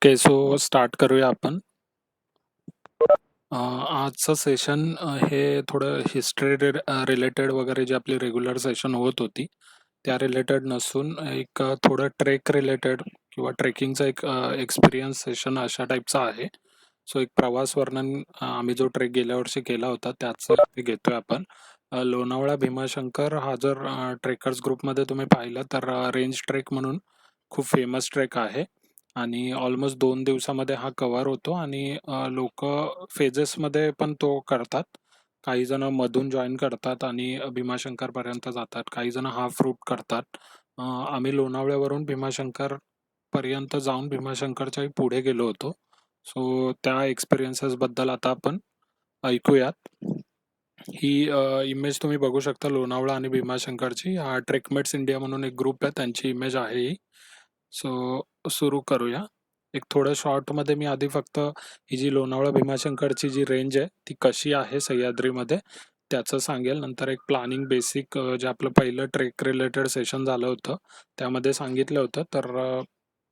Okay, so start करूया आपण. आजचं सेशन हे थोडं हिस्ट्री रिलेटेड वगैरे जे आपली रेग्युलर सेशन होत होती त्या रिलेटेड नसून एक थोडं ट्रेक रिलेटेड किंवा ट्रेकिंगचा एक एक्सपिरियन्स सेशन अशा टाईपचा आहे. सो एक प्रवास वर्णन आम्ही जो ट्रेक गेल्या वर्षी केला होता त्याचं ते घेतोय आपण. लोणावळा भीमाशंकर हा जर ट्रेकर्स ग्रुपमध्ये तुम्ही पाहिलं तर रेंज ट्रेक म्हणून खूप फेमस ट्रेक आहे आणि ऑलमोस्ट 2 दिवसामध्ये हा कव्हर होतो आणि लोक फेजेसमध्ये पण तो करतात. काही जण मधून जॉईन करतात आणि भीमाशंकरपर्यंत जातात. काही जण हाफ रूट करतात. आम्ही लोणावळ्यावरून भीमाशंकरपर्यंत जाऊन भीमाशंकरच्याही पुढे गेलो होतो. सो त्या एक्सपिरियन्सेसबद्दल आता आपण ऐकूयात. ही इमेज तुम्ही बघू शकता लोणावळा आणि भीमाशंकरची. हा ट्रेकमेट्स इंडिया म्हणून एक ग्रुप आहे, त्यांची इमेज आहे ही. सो सुरू करूया. एक थोड्या शॉर्टमध्ये मी आधी फक्त ही जी लोणावळा भीमाशंकरची जी रेंज आहे ती कशी आहे सह्याद्रीमध्ये त्याचं सांगेल. नंतर एक प्लॅनिंग बेसिक जे आपलं पहिलं ट्रेक रिलेटेड सेशन झालं होतं त्यामध्ये सांगितलं होतं. तर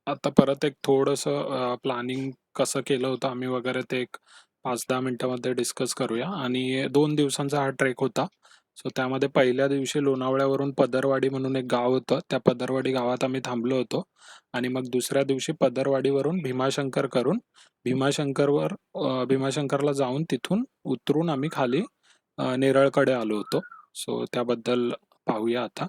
आता परत एक थोडंसं प्लॅनिंग कसं केलं होतं आम्ही वगैरे ते एक 5-10 मिनिटामध्ये डिस्कस करूया. आणि 2 दिवसांचा हा ट्रेक होता. सो त्यामध्ये पहिल्या दिवशी लोणावळ्यावरून पदरवाडी म्हणून एक गाव होतं, त्या पदरवाडी गावात आम्ही थांबलो होतो. आणि मग दुसऱ्या दिवशी पदरवाडीवरून भीमाशंकर करून भीमाशंकरला जाऊन तिथून उतरून आम्ही खाली नेरळकडे आलो होतो. सो त्याबद्दल पाहूया आता.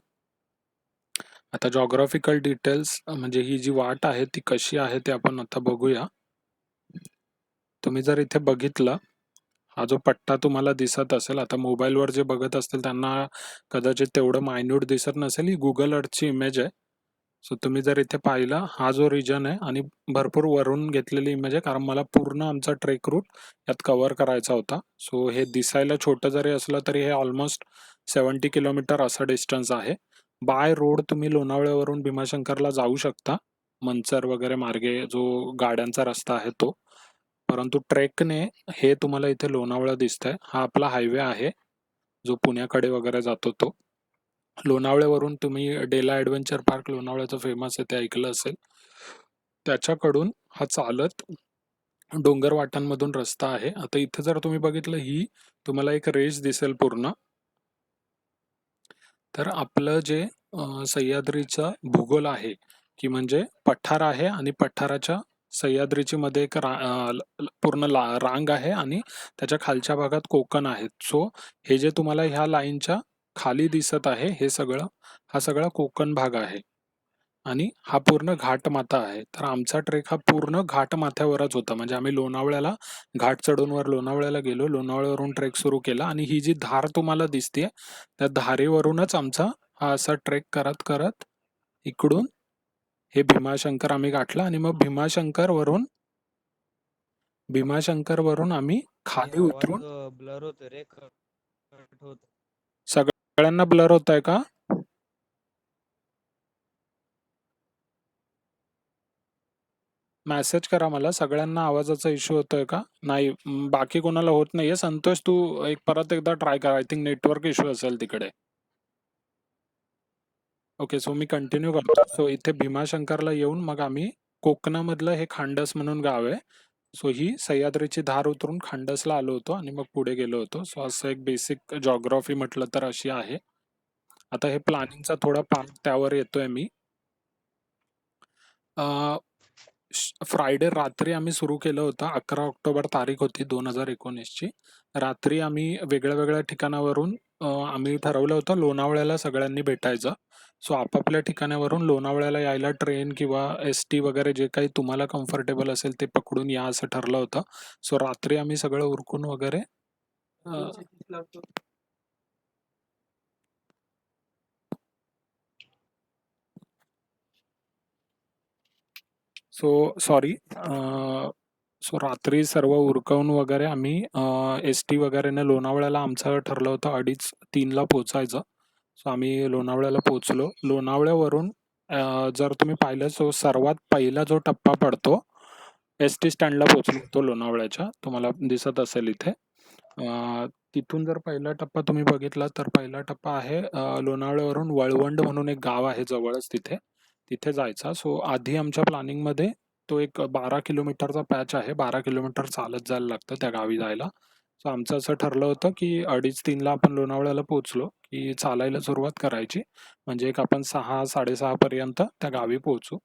आता जॉग्राफिकल डिटेल्स म्हणजे ही जी वाट आहे ती कशी आहे ते आपण आता बघूया. तुम्ही जर इथे बघितलं, हा जो पट्टा तुम्हाला दिसत असेल, आता मोबाईलवर जे बघत असतील त्यांना कदाचित तेवढं मायन्यूट दिसत नसेल. ही गुगल अर्थची इमेज आहे. सो तुम्ही जर इथे पाहिला, हा जो रिजन आहे आणि भरपूर वरून घेतलेली इमेज आहे कारण मला पूर्ण आमचा ट्रेक रूट यात कव्हर करायचा होता. सो हे दिसायला छोटं जरी असलं तरी हे ऑलमोस्ट 70 किलोमीटर असं डिस्टन्स आहे. बाय रोड तुम्ही लोणावळ्यावरून भीमाशंकरला जाऊ शकता, मंचर वगैरे मार्गे जो गाड्यांचा रस्ता आहे तो. परंतु ट्रेकने हे तुम्हाला इथे लोणावळा दिसतंय, हा आपला हायवे आहे जो पुण्याकडे वगैरे जातो तो. लोणावळ्यावरून तुम्ही डेला ॲडव्हेंचर पार्क लोणावळ्याचं फेमस आहे ते ऐकलं असेल, त्याच्याकडून हा चालत डोंगर वाटांमधून रस्ता आहे. आता इथे जर तुम्ही बघितलं, ही तुम्हाला एक रेष दिसेल पूर्ण. तर आपलं जे सह्याद्रीचा भूगोल आहे की म्हणजे पठार आहे आणि पठाराच्या सह्याद्रीची मध्ये एक पूर्ण रांग आहे आणि त्याच्या खालच्या भागात कोकण आहेत. सो हे जे तुम्हाला ह्या लाईनच्या खाली दिसत आहे हा सगळा कोकण भाग आहे आणि हा पूर्ण घाटमाथा आहे. तर आमचा ट्रेक हा पूर्ण घाटमाथ्यावरच होता. म्हणजे आम्ही लोणावळ्याला घाट चढून वर लोणावळ्याला गेलो, लोणावळ्यावरून ट्रेक सुरू केला आणि ही जी धार तुम्हाला दिसते त्या धारेवरूनच आमचा हा असा ट्रेक करत करत इकडून हे भीमाशंकर आम्ही गाठला आणि मग भीमाशंकर वरून आम्ही खाली उतरून. ब्लर होतो रे, सगळ्यांना ब्लर होत आहे का? मेसेज करा मला, सगळ्यांना आवाजाचा इश्यू होतोय का? नाही, बाकी कोणाला होत नाहीये. संतोष, तू परत एकदा ट्राय कर. आय थिंक नेटवर्क इश्यू असेल तिकडे. ओके, सो मी कंटिन्यू करतो. सो इथे भीमाशंकरला येऊन मग आम्ही कोकणामधलं हे खांडस म्हणून गाव आहे. सो ही सह्याद्रीची धार उतरून खांडसला आलो होतो आणि मग पुढे गेलो होतो. सो असं एक बेसिक जॉग्राफी म्हटलं तर अशी आहे. आता हे प्लॅनिंगचा थोडा पार्ट त्यावर येतोय मी. फ्रायडे रात्री आम्ही सुरू केलं होतं. 11 ऑक्टोबर तारीख होती 2019ची. रात्री आम्ही वेगळ्या वेगळ्या ठिकाणावरून आम्ही ठरवलं होतं लोणावळ्याला सगळ्यांनी भेटायचं. सो आपापल्या ठिकाणावरून लोणावळ्याला यायला ट्रेन किंवा एस-टी वगैरे जे काही तुम्हाला कम्फर्टेबल असेल ते पकडून या असं ठरलं होतं. सो रात्री आम्ही सगळं उरकून वगैरे सॉरी. सो रात्री सर्व उरकवून वगैरे आम्ही एस-टी वगैरेने लोणावळ्याला आमचं ठरलं होतं 2:30-3ला पोचायचं. सो आम्ही लोणावळ्याला पोचलो. लोणावळ्यावरून जर तुम्ही पाहिलं सो सर्वात पहिला जो टप्पा पडतो एस-टी स्टँडला पोचलो होतो लोणावळ्याच्या, तुम्हाला दिसत असेल इथे. तिथून जर पहिला टप्पा तुम्ही बघितला तर पहिला टप्पा आहे लोणावळ्यावरून वळवंड म्हणून एक गाव आहे जवळच, तिथे जायचा. सो आधी आमच्या प्लॅनिंगमध्ये तो एक 12 किलोमीटरचा पॅच आहे. 12 किलोमीटर चालत जायला लागतं त्या गावी जायला. सो आमचं असं ठरलं होतं, की 2:30-3ला आपण लोणावळ्याला पोहोचलो, की चालायला सुरुवात करायची. म्हणजे एक आपण 6-6:30 पर्यंत त्या गावी पोहोचू.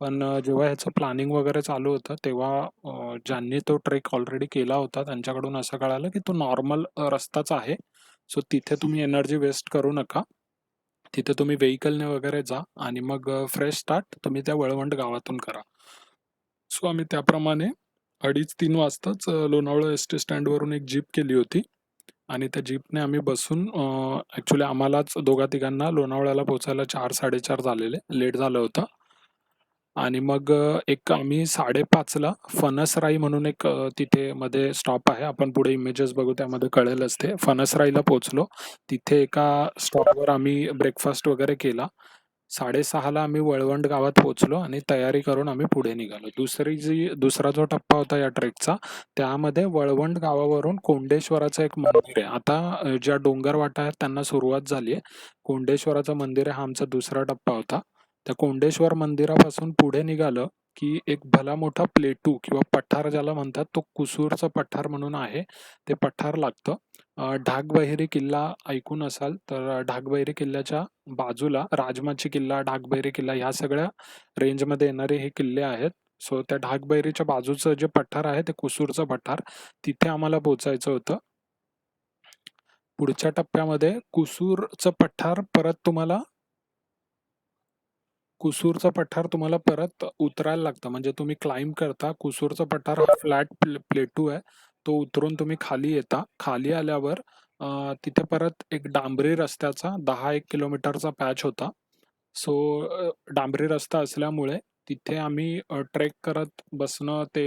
पण जेव्हा ह्याचं प्लॅनिंग वगैरे चालू होतं, तेव्हा ज्यांनी तो ट्रेक ऑलरेडी केला होता, त्यांच्याकडून असं कळालं, की तो नॉर्मल रस्ताच आहे. सो तिथे तुम्ही एनर्जी वेस्ट करू नका. तिथे तुम्ही व्हेइकलने वगैरे जा आणि मग फ्रेश स्टार्ट तुम्ही त्या वळवंड गावातून करा. सो आम्ही त्याप्रमाणे 2:30-3 वाजताच लोणावळा एसटी स्टँडवरून एक जीप केली होती आणि त्या जीपने आम्ही बसून ॲक्चुअली आम्हालाच दोघा-तिघांना लोणावळ्याला पोहोचायला 4-4:30 झालेले, लेट झालं होतं. आणि मग एक आम्ही 5:30ला फणसराई म्हणून एक तिथे मध्ये स्टॉप आहे. आपण पुढे इमेजेस बघू त्यामध्ये कळेलच ते. फणसराईला पोहोचलो. तिथे एका स्टॉपवर आम्ही ब्रेकफास्ट वगैरे केला. 6:30ला आम्ही वळवंड गावात पोहोचलो आणि तयारी करून आम्ही पुढे निघालो. दुसरा जो टप्पा होता या ट्रेकचा, त्यामध्ये वळवंड गावावरून कोंडेश्वराचं एक मंदिर आहे. आता ज्या डोंगरवाटा आहेत त्यांना सुरुवात झाली आहे. कोंडेश्वराचं मंदिर आहे हा आमचा दुसरा टप्पा होता. त्या कोंडेश्वर मंदिरापासून पुढे निघालं, की एक भला मोठा प्लेटू किंवा पठार ज्याला म्हणतात, तो कुसूरचा पठार म्हणून आहे. ते पठार लागतं. ढाकबहिरी किल्ला ऐकून असाल, तर ढाकबहिरी किल्ल्याच्या बाजूला राजमाची किल्ला, ढाकबहिरी किल्ला ह्या सगळ्या रेंजमध्ये येणारे हे किल्ले आहेत. सो त्या ढाकबहिरीच्या बाजूचं जे पठार आहे, ते कुसूरचं पठार, तिथे आम्हाला पोहोचायचं होतं. पुढच्या टप्प्यामध्ये कुसूरचं पठार परत तुम्हाला कुसूरचा पठार तुम्हाला परत उतरायला लागतं. म्हणजे तुम्ही क्लाइंब करता. कुसूरचा पठार हा फ्लॅट प्लेटू आहे. तो उतरून तुम्ही खाली येता. खाली आल्यावर तिथे परत एक डांबरी रस्त्याचा 10-1 किलोमीटरचा पॅच होता. सो डांबरी रस्ता असल्यामुळे तिथे आम्ही ट्रेक करत बसणं ते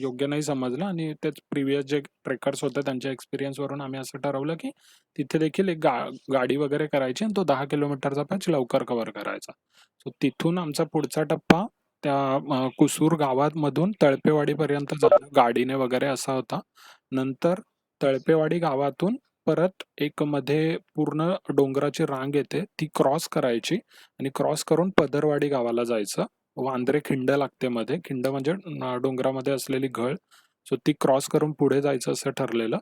योग्य नाही समजलं आणि तेच प्रिव्हियस जे ट्रेकर्स होते त्यांच्या एक्सपिरियन्सवरून आम्ही असं ठरवलं, की तिथे देखील एक गाडी वगैरे करायची आणि तो 10 किलोमीटरचा पॅच लवकर कव्हर करायचा. सो तिथून आमचा पुढचा टप्पा त्या कुसूर गावामधून तळपेवाडीपर्यंत जाणं गाडीने वगैरे असा होता. नंतर तळपेवाडी गावातून परत एक मध्ये पूर्ण डोंगराची रांग येते, ती क्रॉस करायची आणि क्रॉस करून पदरवाडी गावाला जायचं. वांद्रे खिंड लागते मध्ये. खिंड म्हणजे डोंगरामध्ये असलेली घळ. सो ती क्रॉस करून पुढे जायचं असं ठरलेलं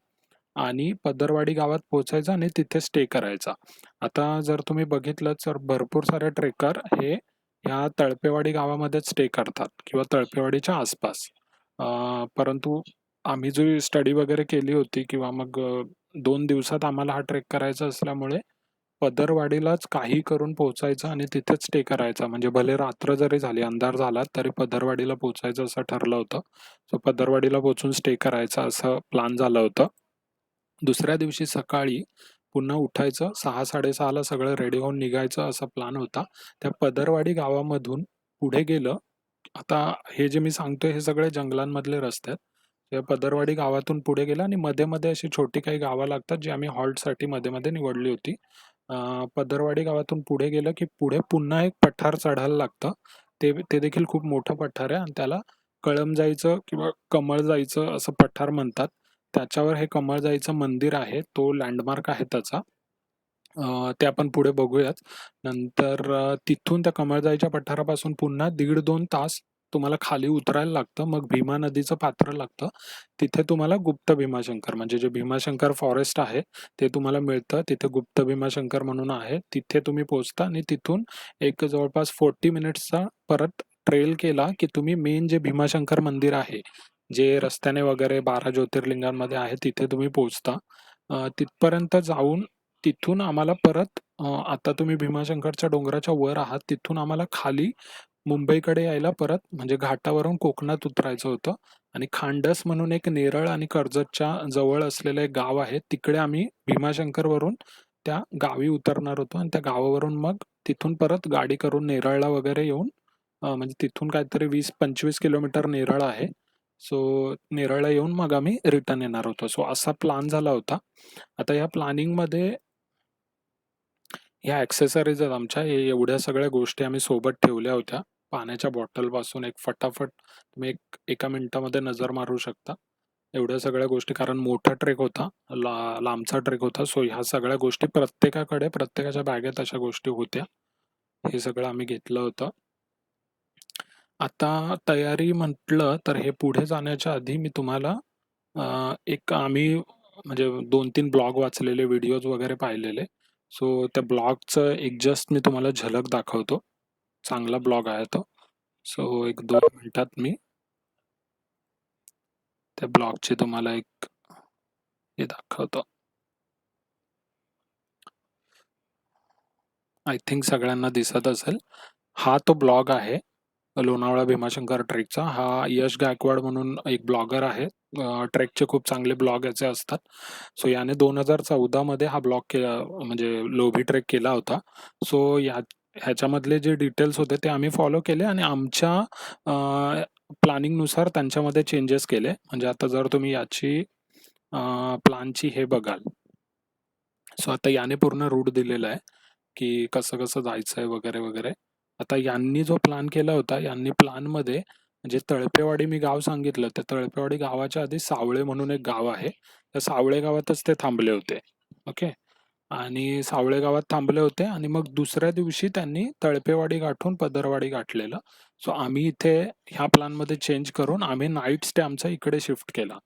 आणि पदरवाडी गावात पोहोचायचं आणि तिथे स्टे करायचा. आता जर तुम्ही बघितलं तर भरपूर सारे ट्रेकर हे ह्या तळपेवाडी गावामध्येच स्टे करतात किंवा तळपेवाडीच्या आसपास. परंतु आम्ही जी स्टडी वगैरे केली होती किंवा मग 2 दिवसात आम्हाला हा ट्रेक करायचा असल्यामुळे पदरवाडीलाच काही करून पोहोचायचं आणि तिथेच स्टे करायचा. म्हणजे भले रात्र जरी झाली, अंधार झाला, तरी पदरवाडीला पोहोचायचं असं ठरलं होतं. सो पदरवाडीला पोहोचून स्टे करायचा असं प्लॅन झालं होतं. दुसऱ्या दिवशी सकाळी पुन्हा उठायचं 6-6:30ला सगळं रेडी होऊन निघायचं असा प्लॅन होता. त्या पदरवाडी गावामधून पुढे गेलं. आता हे जे मी सांगतोय हे सगळे जंगलांमधले रस्ते आहेत. त्या पदरवाडी गावातून पुढे गेलं आणि मध्ये-मध्ये अशी छोटी काही गावं लागतात जी आम्ही हॉल्टसाठी मध्ये-मध्ये निवडली होती. पदरवाडी गावातून पुढे गेलं की पुढे पुन्हा एक पठार चढायला लागतं. ते ते देखील खूप मोठं पठार आहे आणि त्याला कळमजाईचं किंवा कमळजाईचं असं पठार म्हणतात. त्याच्यावर हे कमळजाईचं मंदिर आहे. तो लँडमार्क आहे त्याचा. ते आपण पुढे बघूयाच. नंतर तिथून त्या कमळजाईच्या पठारापासून पुन्हा 1.5-2 तास तुम्हाला खाली उतरायला लागतं. मग भीमा नदीचं पात्र लागतं. तिथे तुम्हाला गुप्त भीमाशंकर म्हणजे जे भीमाशंकर फॉरेस्ट आहे, ते तुम्हाला मिळतं. तिथे गुप्त भीमाशंकर म्हणून आहे. तिथे तुम्ही पोहोचता आणि तिथून एक जवळपास 40 मिनिट्सचा परत ट्रेल केला, की तुम्ही मेन जे भीमाशंकर मंदिर आहे, जे रस्त्याने वगैरे 12 ज्योतिर्लिंगांमध्ये आहे, तिथे तुम्ही पोहोचता. तिथपर्यंत जाऊन तिथून आम्हाला परत आता तुम्ही भीमाशंकरच्या डोंगराच्या वर आहात. तिथून आम्हाला खाली मुंबईकडे यायला परत म्हणजे घाटावरून कोकणात उतरायचं होतं आणि खांडस म्हणून एक नेरळ आणि कर्जतच्या जवळ असलेलं एक गाव आहे. तिकडे आम्ही भीमाशंकरवरून त्या गावी उतरणार होतो आणि त्या गावावरून मग तिथून परत गाडी करून नेरळला वगैरे येऊन म्हणजे तिथून काहीतरी 20-25 किलोमीटर नेरळ आहे. सो नेरळला येऊन मग आम्ही रिटर्न येणार होतो. सो असा प्लॅन झाला होता. आता या प्लॅनिंगमध्ये ह्या ॲक्सेसरीज आहेत आमच्या. हे एवढ्या सगळ्या गोष्टी आम्ही सोबत ठेवल्या होत्या. पाण्याच्या बॉटलपासून एक फटाफट तुम्ही एका मिनिटामध्ये नजर मारू शकता. एवढ्या सगळ्या गोष्टी कारण मोठा ट्रेक होता. लांबचा ट्रेक होता. सो ह्या सगळ्या गोष्टी प्रत्येकाकडे प्रत्येकाच्या बॅगेत अशा गोष्टी होत्या. हे सगळं आम्ही घेतलं होतं. आता तयारी म्हटलं तर हे पुढे जाण्याच्या आधी मी तुम्हाला एक आम्ही म्हणजे 2-3 ब्लॉग वाचलेले, व्हिडिओज वगैरे पाहिलेले. सो त्या ब्लॉगचं एक जस्ट मी तुम्हाला झलक दाखवतो. चांगला ब्लॉग आहे तो. सो एक 2 मिनिटात मी त्या ब्लॉगची तुम्हाला एक हे दाखवतो. आय थिंक सगळ्यांना दिसत असेल. हा तो ब्लॉग आहे लोणावळा भीमाशंकर ट्रेकचा. हा यश गायकवाड म्हणून एक ब्लॉगर आहे. ट्रेकचे खूप चांगले ब्लॉग याचे असतात. सो याने 2014 मध्ये हा ब्लॉग केला, म्हणजे लोभी ट्रेक केला होता. सो ह्याच्यामधले जे डिटेल्स होते ते आम्ही फॉलो केले आणि आमच्या प्लॅनिंगनुसार त्यांच्यामध्ये चेंजेस केले. म्हणजे आता जर तुम्ही याची प्लॅनची हे बघाल, सो आता याने पूर्ण रूट दिलेला आहे की कसं-कसं जायचंय वगैरे, वगैरे. आता यांनी जो प्लॅन केला होता, यांनी प्लॅनमध्ये म्हणजे तळपेवाडी मी गाव सांगितलं, त्या तळपेवाडी गावाच्या आधी सावळे म्हणून एक गाव आहे. त्या सावळे गावातच ते थांबले होते. ओके. आणि सावळे गावात थांबले होते आणि मग दुसऱ्या दिवशी त्यांनी तळपेवाडी गाठून पदरवाडी गाठलेलं. सो आम्ही इथे ह्या प्लॅनमध्ये चेंज करून आम्ही नाईट स्टे आमचा इकडे शिफ्ट केला.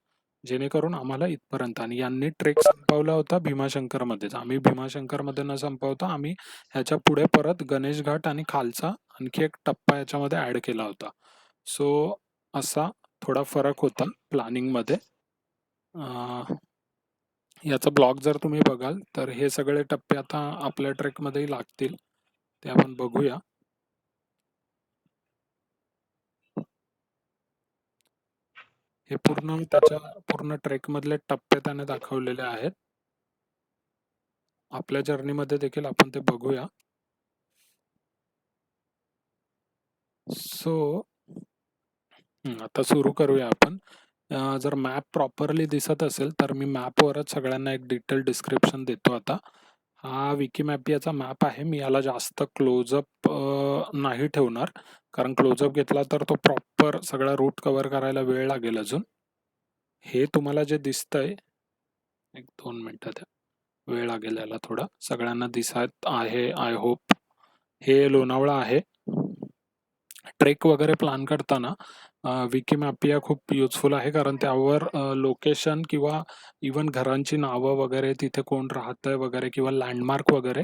जेणेकरून आम्हाला इथपर्यंत आणि यांनी ट्रेक संपवला होता भीमाशंकरमध्येच. आम्ही भीमाशंकरमध्ये न संपवता आम्ही ह्याच्या पुढे परत गणेश घाट आणि खालचा आणखी एक टप्पा याच्यामध्ये ॲड केला होता. सो असा थोडा फरक होता प्लॅनिंगमध्ये. याचा ब्लॉग जर तुम्ही बघाल तर हे सगळे टप्पे आता आपल्या ट्रेकमध्येही लागतील. ते आपण बघूया. हे पूर्ण त्याच्या पूर्ण ट्रेकमधले टप्पे त्याने दाखवलेले आहेत. आपल्या जर्नीमध्ये देखील आपण ते बघूया. सो आता सुरू करूया आपण. जर मॅप प्रॉपरली दिसत असेल तर मी मॅपवरच सगळ्यांना एक डिटेल डिस्क्रिप्शन देतो आता. हा विकिमॅपियाचा मॅप आहे. मी याला जास्त क्लोजअप नाही ठेवणार, कारण क्लोजअप घेतला तर तो प्रॉपर सगळा रूट कव्हर करायला वेळ लागेल अजून. हे तुम्हाला जे दिसतंय, एक 2 मिनिटं द्या. वेळ लागेल याला थोडा. सगळ्यांना दिसत आहे आय होप. हे लोणावळा आहे. ट्रेक वगैरे प्लॅन करताना विकिमॅपिया खूप युजफुल आहे, कारण त्यावर लोकेशन किंवा इवन घरांची नावं वगैरे, तिथे कोण राहतंय वगैरे किंवा लँडमार्क वगैरे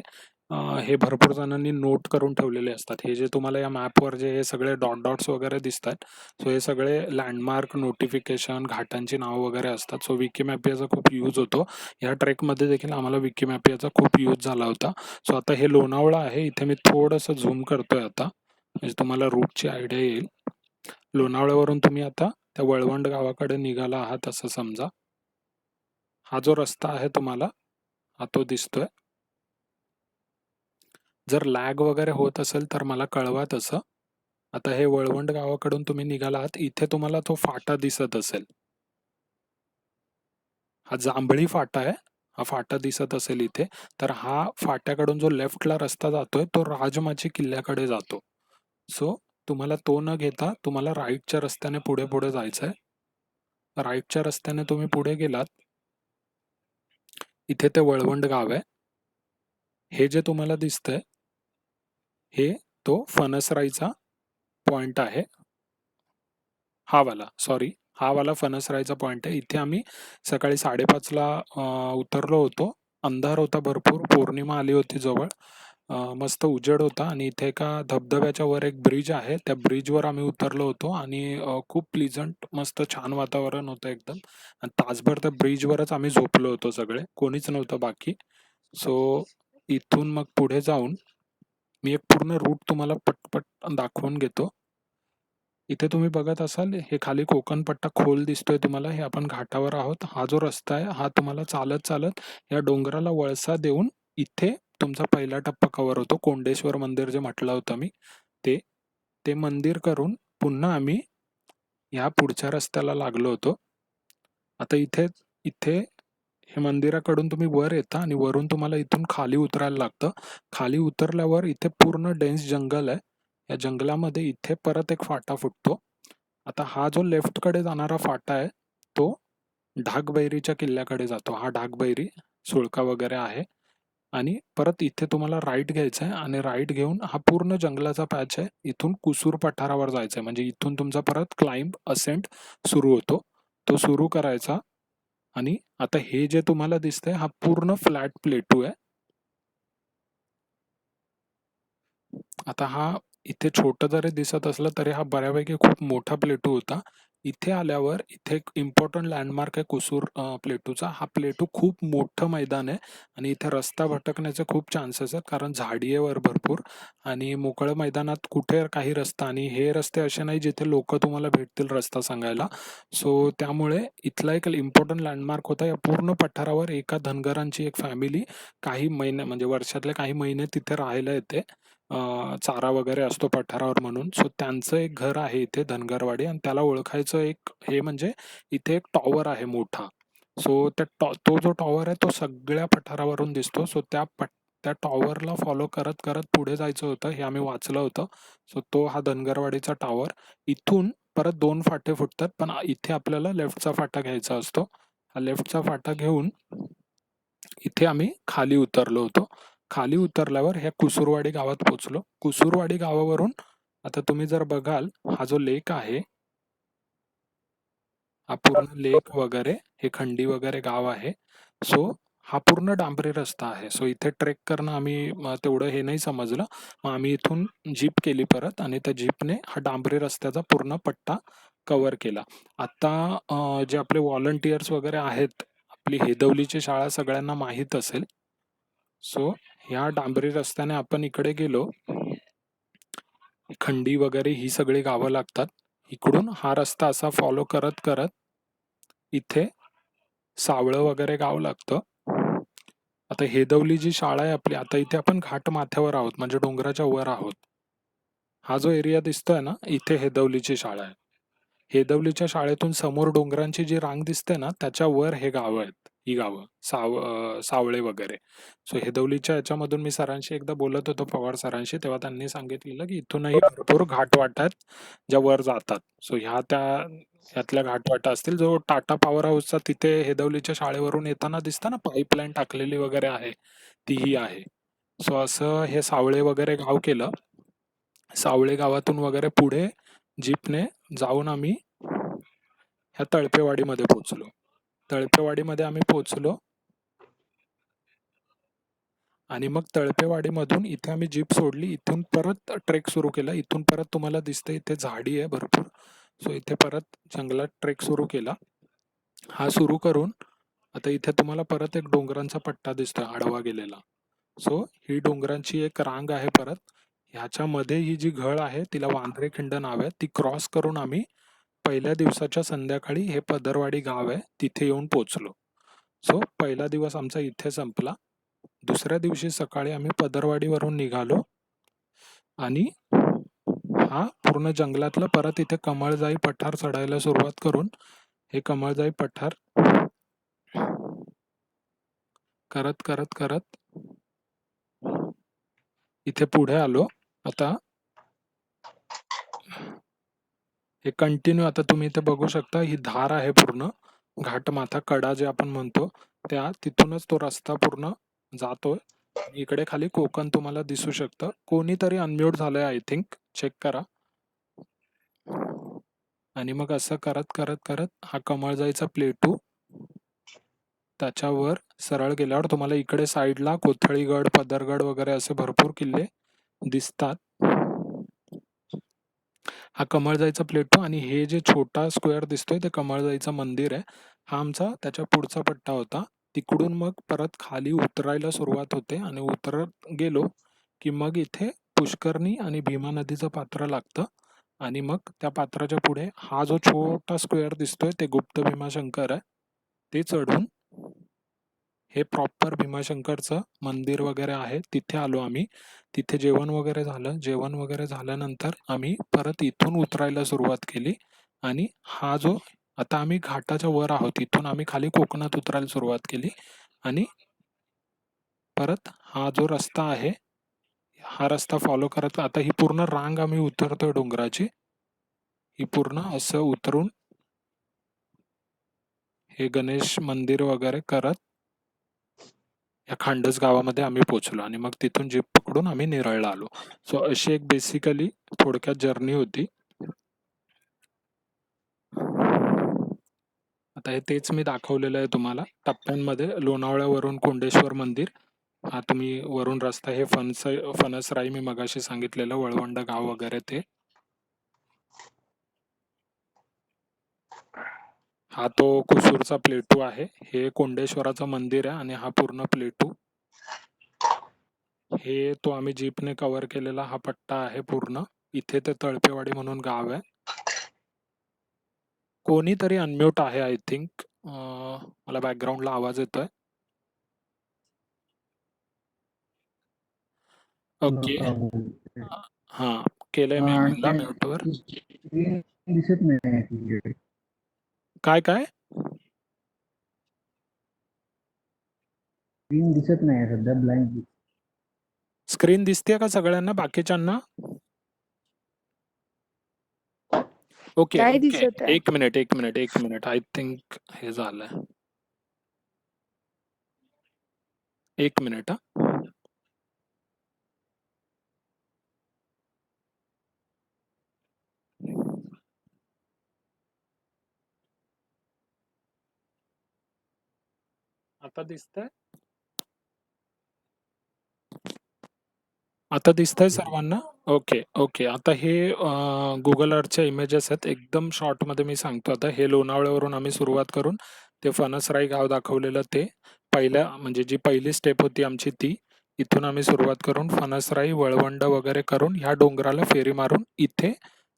हे भरपूर जणांनी नोट करून ठेवलेले असतात. हे जे तुम्हाला या मॅपवर जे हे सगळे डॉट्स वगैरे दिसतात, सो हे सगळे लँडमार्क, नोटिफिकेशन, घाटांची नावं वगैरे असतात. सो विकिमॅपियाचा खूप यूज होतो. या ट्रेकमध्ये देखील आम्हाला विकिमॅपियाचा खूप यूज झाला होता. सो आता हे लोणावळा आहे. इथे मी थोडंसं झूम करतोय आता, म्हणजे तुम्हाला रूटची आयडिया येईल. लोणावळ्यावरून तुम्ही आता त्या वळवंड गावाकडे निघाला आहात असं समजा. हा जो रस्ता आहे तुम्हाला, हा तो दिसतोय. जर लॅग वगैरे होत असेल तर मला कळवा तसं. आता हे वळवंड गावाकडून तुम्ही निघाला आहात, इथे तुम्हाला तो फाटा दिसत असेल. हा जांभळी फाटा आहे. हा फाटा दिसत असेल इथे. तर हा फाट्याकडून जो लेफ्टला रस्ता जातोय तो राजमाची किल्ल्याकडे जातो. सो तुम्हाला तो न घेता तुम्हाला राईटच्या रस्त्याने पुढे जायचंय. राईटच्या रस्त्याने तुम्ही पुढे गेलात, इथे ते वळवंड गाव आहे. हे जे तुम्हाला दिसतंय, हे तो फणसराईचा पॉइंट आहे. हा वाला, सॉरी, हा वाला फणसराईचा पॉइंट आहे. इथे आम्ही सकाळी 5:30ला उतरलो होतो. अंधार होता भरपूर, पौर्णिमा आली होती जवळ. मस्त उजेड होता आणि इथे एका धबधब्याच्या वर एक ब्रिज आहे. त्या ब्रिजवर आम्ही उतरलो होतो आणि खूप प्लीजंट, मस्त छान वातावरण होतं एकदम. आणि तासभर त्या ब्रिजवरच आम्ही झोपलो होतो सगळे, कोणीच नव्हतं बाकी. सो इथून मग पुढे जाऊन मी एक पूर्ण रूट तुम्हाला पटपट दाखवून घेतो. इथे तुम्ही बघत असाल, हे खाली कोकण पट्टा खोल दिसतोय तुम्हाला. हे आपण घाटावर आहोत. हा जो रस्ता आहे, हा तुम्हाला चालत चालत या डोंगराला वळसा देऊन इथे तुमचा पहिला टप्पा कव्हर होतो. कोंडेश्वर मंदिर जे म्हटलं होतं मी, ते ते मंदिर करून पुन्हा आम्ही ह्या पुढच्या रस्त्याला लागलो होतो. आता इथे इथे हे मंदिराकडून तुम्ही वर येता आणि वरून तुम्हाला इथून खाली उतरायला लागतं. खाली उतरल्यावर इथे पूर्ण डेन्स जंगल आहे. या जंगलामध्ये इथे परत एक फाटा फुटतो. आता हा जो लेफ्टकडे जाणारा फाटा आहे, तो ढाकबैरीच्या किल्ल्याकडे जातो. हा ढाकबैरी, सुळका वगैरे आहे. आणि परत इथे तुम्हाला राईट घ्यायचं आहे आणि राईट घेऊन हा पूर्ण जंगलाचा पॅच आहे. इथून कुसूर पठारावर जायचं आहे. म्हणजे इथून तुमचा परत क्लाइंब असेंट सुरू होतो. तो सुरू करायचा. आणि आता हे जे तुम्हाला दिसतंय हा पूर्ण फ्लॅट प्लेटू आहे. आता हा इथे छोटं जरी दिसत असलं तरी हा बऱ्यापैकी खूप मोठा प्लेटू होता. इथे आल्यावर इथे एक इम्पॉर्टंट लँडमार्क आहे कुसूर प्लेटूचा. हा प्लेटू खूप मोठं मैदान आहे आणि इथे रस्ता भटकण्याचे खूप चान्सेस आहेत कारण झाडी आहे वर भरपूर आणि मोकळं मैदानात कुठे काही रस्ता आणि हे रस्ते असे नाही जिथे लोक तुम्हाला भेटतील रस्ता सांगायला. सो त्यामुळे इथला एक इम्पॉर्टंट लँडमार्क होता. या पूर्ण पठारावर एका धनगरांची एक फॅमिली काही महिने म्हणजे वर्षातले काही महिने तिथे राहायला येते. चारा वगैरे असतो पठारावर म्हणून. सो त्यांचं एक घर आहे इथे धनगरवाडी आणि त्याला ओळखायचं एक हे म्हणजे इथे एक टॉवर आहे मोठा. सो तो जो टॉवर आहे तो सगळ्या पठारावरून दिसतो. सो त्या टॉवरला फॉलो करत करत पुढे जायचं होतं. हे आम्ही वाचलं होतं. सो तो हा धनगरवाडीचा टॉवर. इथून परत 2 फाटे फुटतात पण इथे आपल्याला लेफ्टचा फाटा घ्यायचा असतो. हा लेफ्टचा फाटा घेऊन इथे आम्ही खाली उतरलो होतो. खाली उतरल्यावर ह्या कुसूरवाडी गावात पोहोचलो. कुसूरवाडी गावावरून आता तुम्ही जर बघाल हा जो लेक आहे हा पूर्ण लेक वगैरे हे खंडी वगैरे गाव आहे. सो हा पूर्ण डांबरी रस्ता आहे. सो इथे ट्रेक करणं आम्ही तेवढं हे नाही समजलं. मग आम्ही इथून जीप केली परत आणि त्या जीपने हा डांबरी रस्त्याचा पूर्ण पट्टा कव्हर केला. आता जे आपले व्हॉलंटियर्स वगैरे आहेत, आपली हेदवलीची शाळा सगळ्यांना माहीत असेल. सो ह्या डांबरी रस्त्याने आपण इकडे गेलो. खंडी वगैरे ही सगळी गावं लागतात. इकडून हा रस्ता असा फॉलो करत करत इथे सावळं वगैरे गाव लागतं. आता हेदवली जी शाळा आहे आपली, आता इथे आपण घाट माथ्यावर आहोत म्हणजे डोंगराच्या वर आहोत. हा जो एरिया दिसतोय ना, इथे हेदवलीची शाळा आहे. हेदवलीच्या शाळेतून समोर डोंगरांची जी रांग दिसते ना, त्याच्या वर हे गावं आहेत. ही गावं सावळे वगैरे. सो हेदवलीच्या याच्यामधून मी सरांशी एकदा बोलत होतो, पवार सरांशी. तेव्हा त्यांनी सांगितलेलं की इथूनही भरपूर घाटवाटा आहेत ज्या वर जातात. सो ह्यातल्या घाटवाटा असतील. जो टाटा पॉवर हाऊसचा तिथे हेदवलीच्या शाळेवरून येताना दिसतं ना, पाईपलाईन टाकलेली वगैरे आहे, तीही आहे. सो असं हे सावळे वगैरे गाव केलं. सावळे गावातून वगैरे पुढे जीपने जाऊन आम्ही ह्या तळपेवाडीमध्ये पोहोचलो. तळपेवाडीमध्ये आम्ही पोहोचलो आणि मग तळपेवाडीमधून इथे आम्ही जीप सोडली. इथून परत ट्रेक सुरू केला. इथून परत तुम्हाला दिसतंय इथे झाडी आहे भरपूर. सो इथे परत जंगलात ट्रेक सुरू केला. हा सुरू करून आता इथे तुम्हाला परत एक डोंगरांचा पट्टा दिसतोय आडवा गेलेला. सो ही डोंगरांची एक रांग आहे परत. ह्याच्यामध्ये ही जी घळ आहे तिला वांद्रे खिंड नाव आहे. ती क्रॉस करून आम्ही पहिल्या दिवसाच्या संध्याकाळी हे पदरवाडी गाव आहे तिथे येऊन पोहोचलो. सो पहिला दिवस आमचा इथे संपला. दुसऱ्या दिवशी सकाळी आम्ही पदरवाडीवरून निघालो आणि हा पूर्ण जंगलातलं परत इथे कमळजाई पठार चढायला सुरुवात करून हे कमळजाई पठार करत करत करत इथे पुढे आलो. आता हे कंटिन्यू आता तुम्ही इथे बघू शकता, ही धार आहे पूर्ण घाटमाथा कडा जे आपण म्हणतो त्या तिथूनच तो रस्ता पूर्ण जातोय. इकडे खाली कोकण तुम्हाला दिसू शकतं. कोणीतरी अनम्यूट झालंय आय थिंक, चेक करा. आणि मग असं करत करत करत हा कमळजाईचा प्लेटू त्याच्यावर सरळ गेल्यावर तुम्हाला इकडे साईडला कोथळीगड, पदरगड वगैरे असे भरपूर किल्ले दिसतात. हा कमळजाईचा प्लेटू आणि हे जे छोटा स्क्वेअर दिसतोय ते कमळजाईचं मंदिर आहे. हा आमचा त्याच्या पुढचा पट्टा होता. तिकडून मग परत खाली उतरायला सुरुवात होते आणि उतरत गेलो की मग इथे पुष्करणी आणि भीमा नदीचं पात्र लागतं आणि मग त्या पात्राच्या पुढे हा जो छोटा स्क्वेअर दिसतोय ते गुप्त भीमाशंकर आहे. ते चढून हे प्रॉपर भीमाशंकरचं मंदिर वगैरे आहे तिथे आलो आम्ही. तिथे जेवण वगैरे झालं. जेवण वगैरे झाल्यानंतर आम्ही परत इथून उतरायला सुरुवात केली आणि हा जो आता आम्ही घाटाच्या वर आहोत, इथून आम्ही खाली कोकणात उतरायला सुरुवात केली आणि परत हा जो रस्ता आहे हा रस्ता फॉलो करत आता ही पूर्ण रांग आम्ही उतरतोय डोंगराची. ही पूर्ण असं उतरून हे गणेश मंदिर वगैरे करत या खांडस गावामध्ये आम्ही पोहोचलो आणि मग तिथून जीप पकडून आम्ही नेरळला आलो. सो अशी एक बेसिकली थोडक्यात जर्नी होती. आता हे तेच मी दाखवलेलं आहे तुम्हाला टप्प्यांमध्ये. लोणावळ्यावरून कोंडेश्वर मंदिर, हा तुम्ही वरून रस्ता, हे फणसराई मी मगाशी सांगितलेलं वळवंड गाव वगैरे ते. हा तो कुसूरचा प्लेटू आहे. हे कोंडेश्वराचं मंदिर आहे आणि हा पूर्ण प्लेटू. हे तो आम्ही जीपने कव्हर केलेला हा पट्टा आहे पूर्ण. इथे ते तळपेवाडी म्हणून गाव आहे. कोणीतरी अनम्यूट आहे आय थिंक. मला बॅकग्राऊंडला आवाज येतोय. ओके. हा, केलंय मी ला म्यूटवर. दिसत नाही. काय काय स्क्रीन दिसत नाही सध्या, ब्लँक. स्क्रीन दिसते का सगळ्यांना बाकीच्यांना? ओके काय ओके, दिसत आहे? एक मिनिट. आय थिंक हे झालंय. एक मिनिट हा. आता दिसतंय? आता दिसतंय सर्वांना? Okay okay. आता हे गुगल अर्थच्या इमेजेस आहेत. एकदम शॉर्टमध्ये मी सांगतो. आता हे लोणावळ्यावरून आम्ही सुरुवात करून ते फणसराई गाव दाखवलेलं, ते पहिल्या म्हणजे जी पहिली स्टेप होती आमची ती. इथून आम्ही सुरुवात करून फणसराई, वळवंड वगैरे करून ह्या डोंगराला फेरी मारून इथे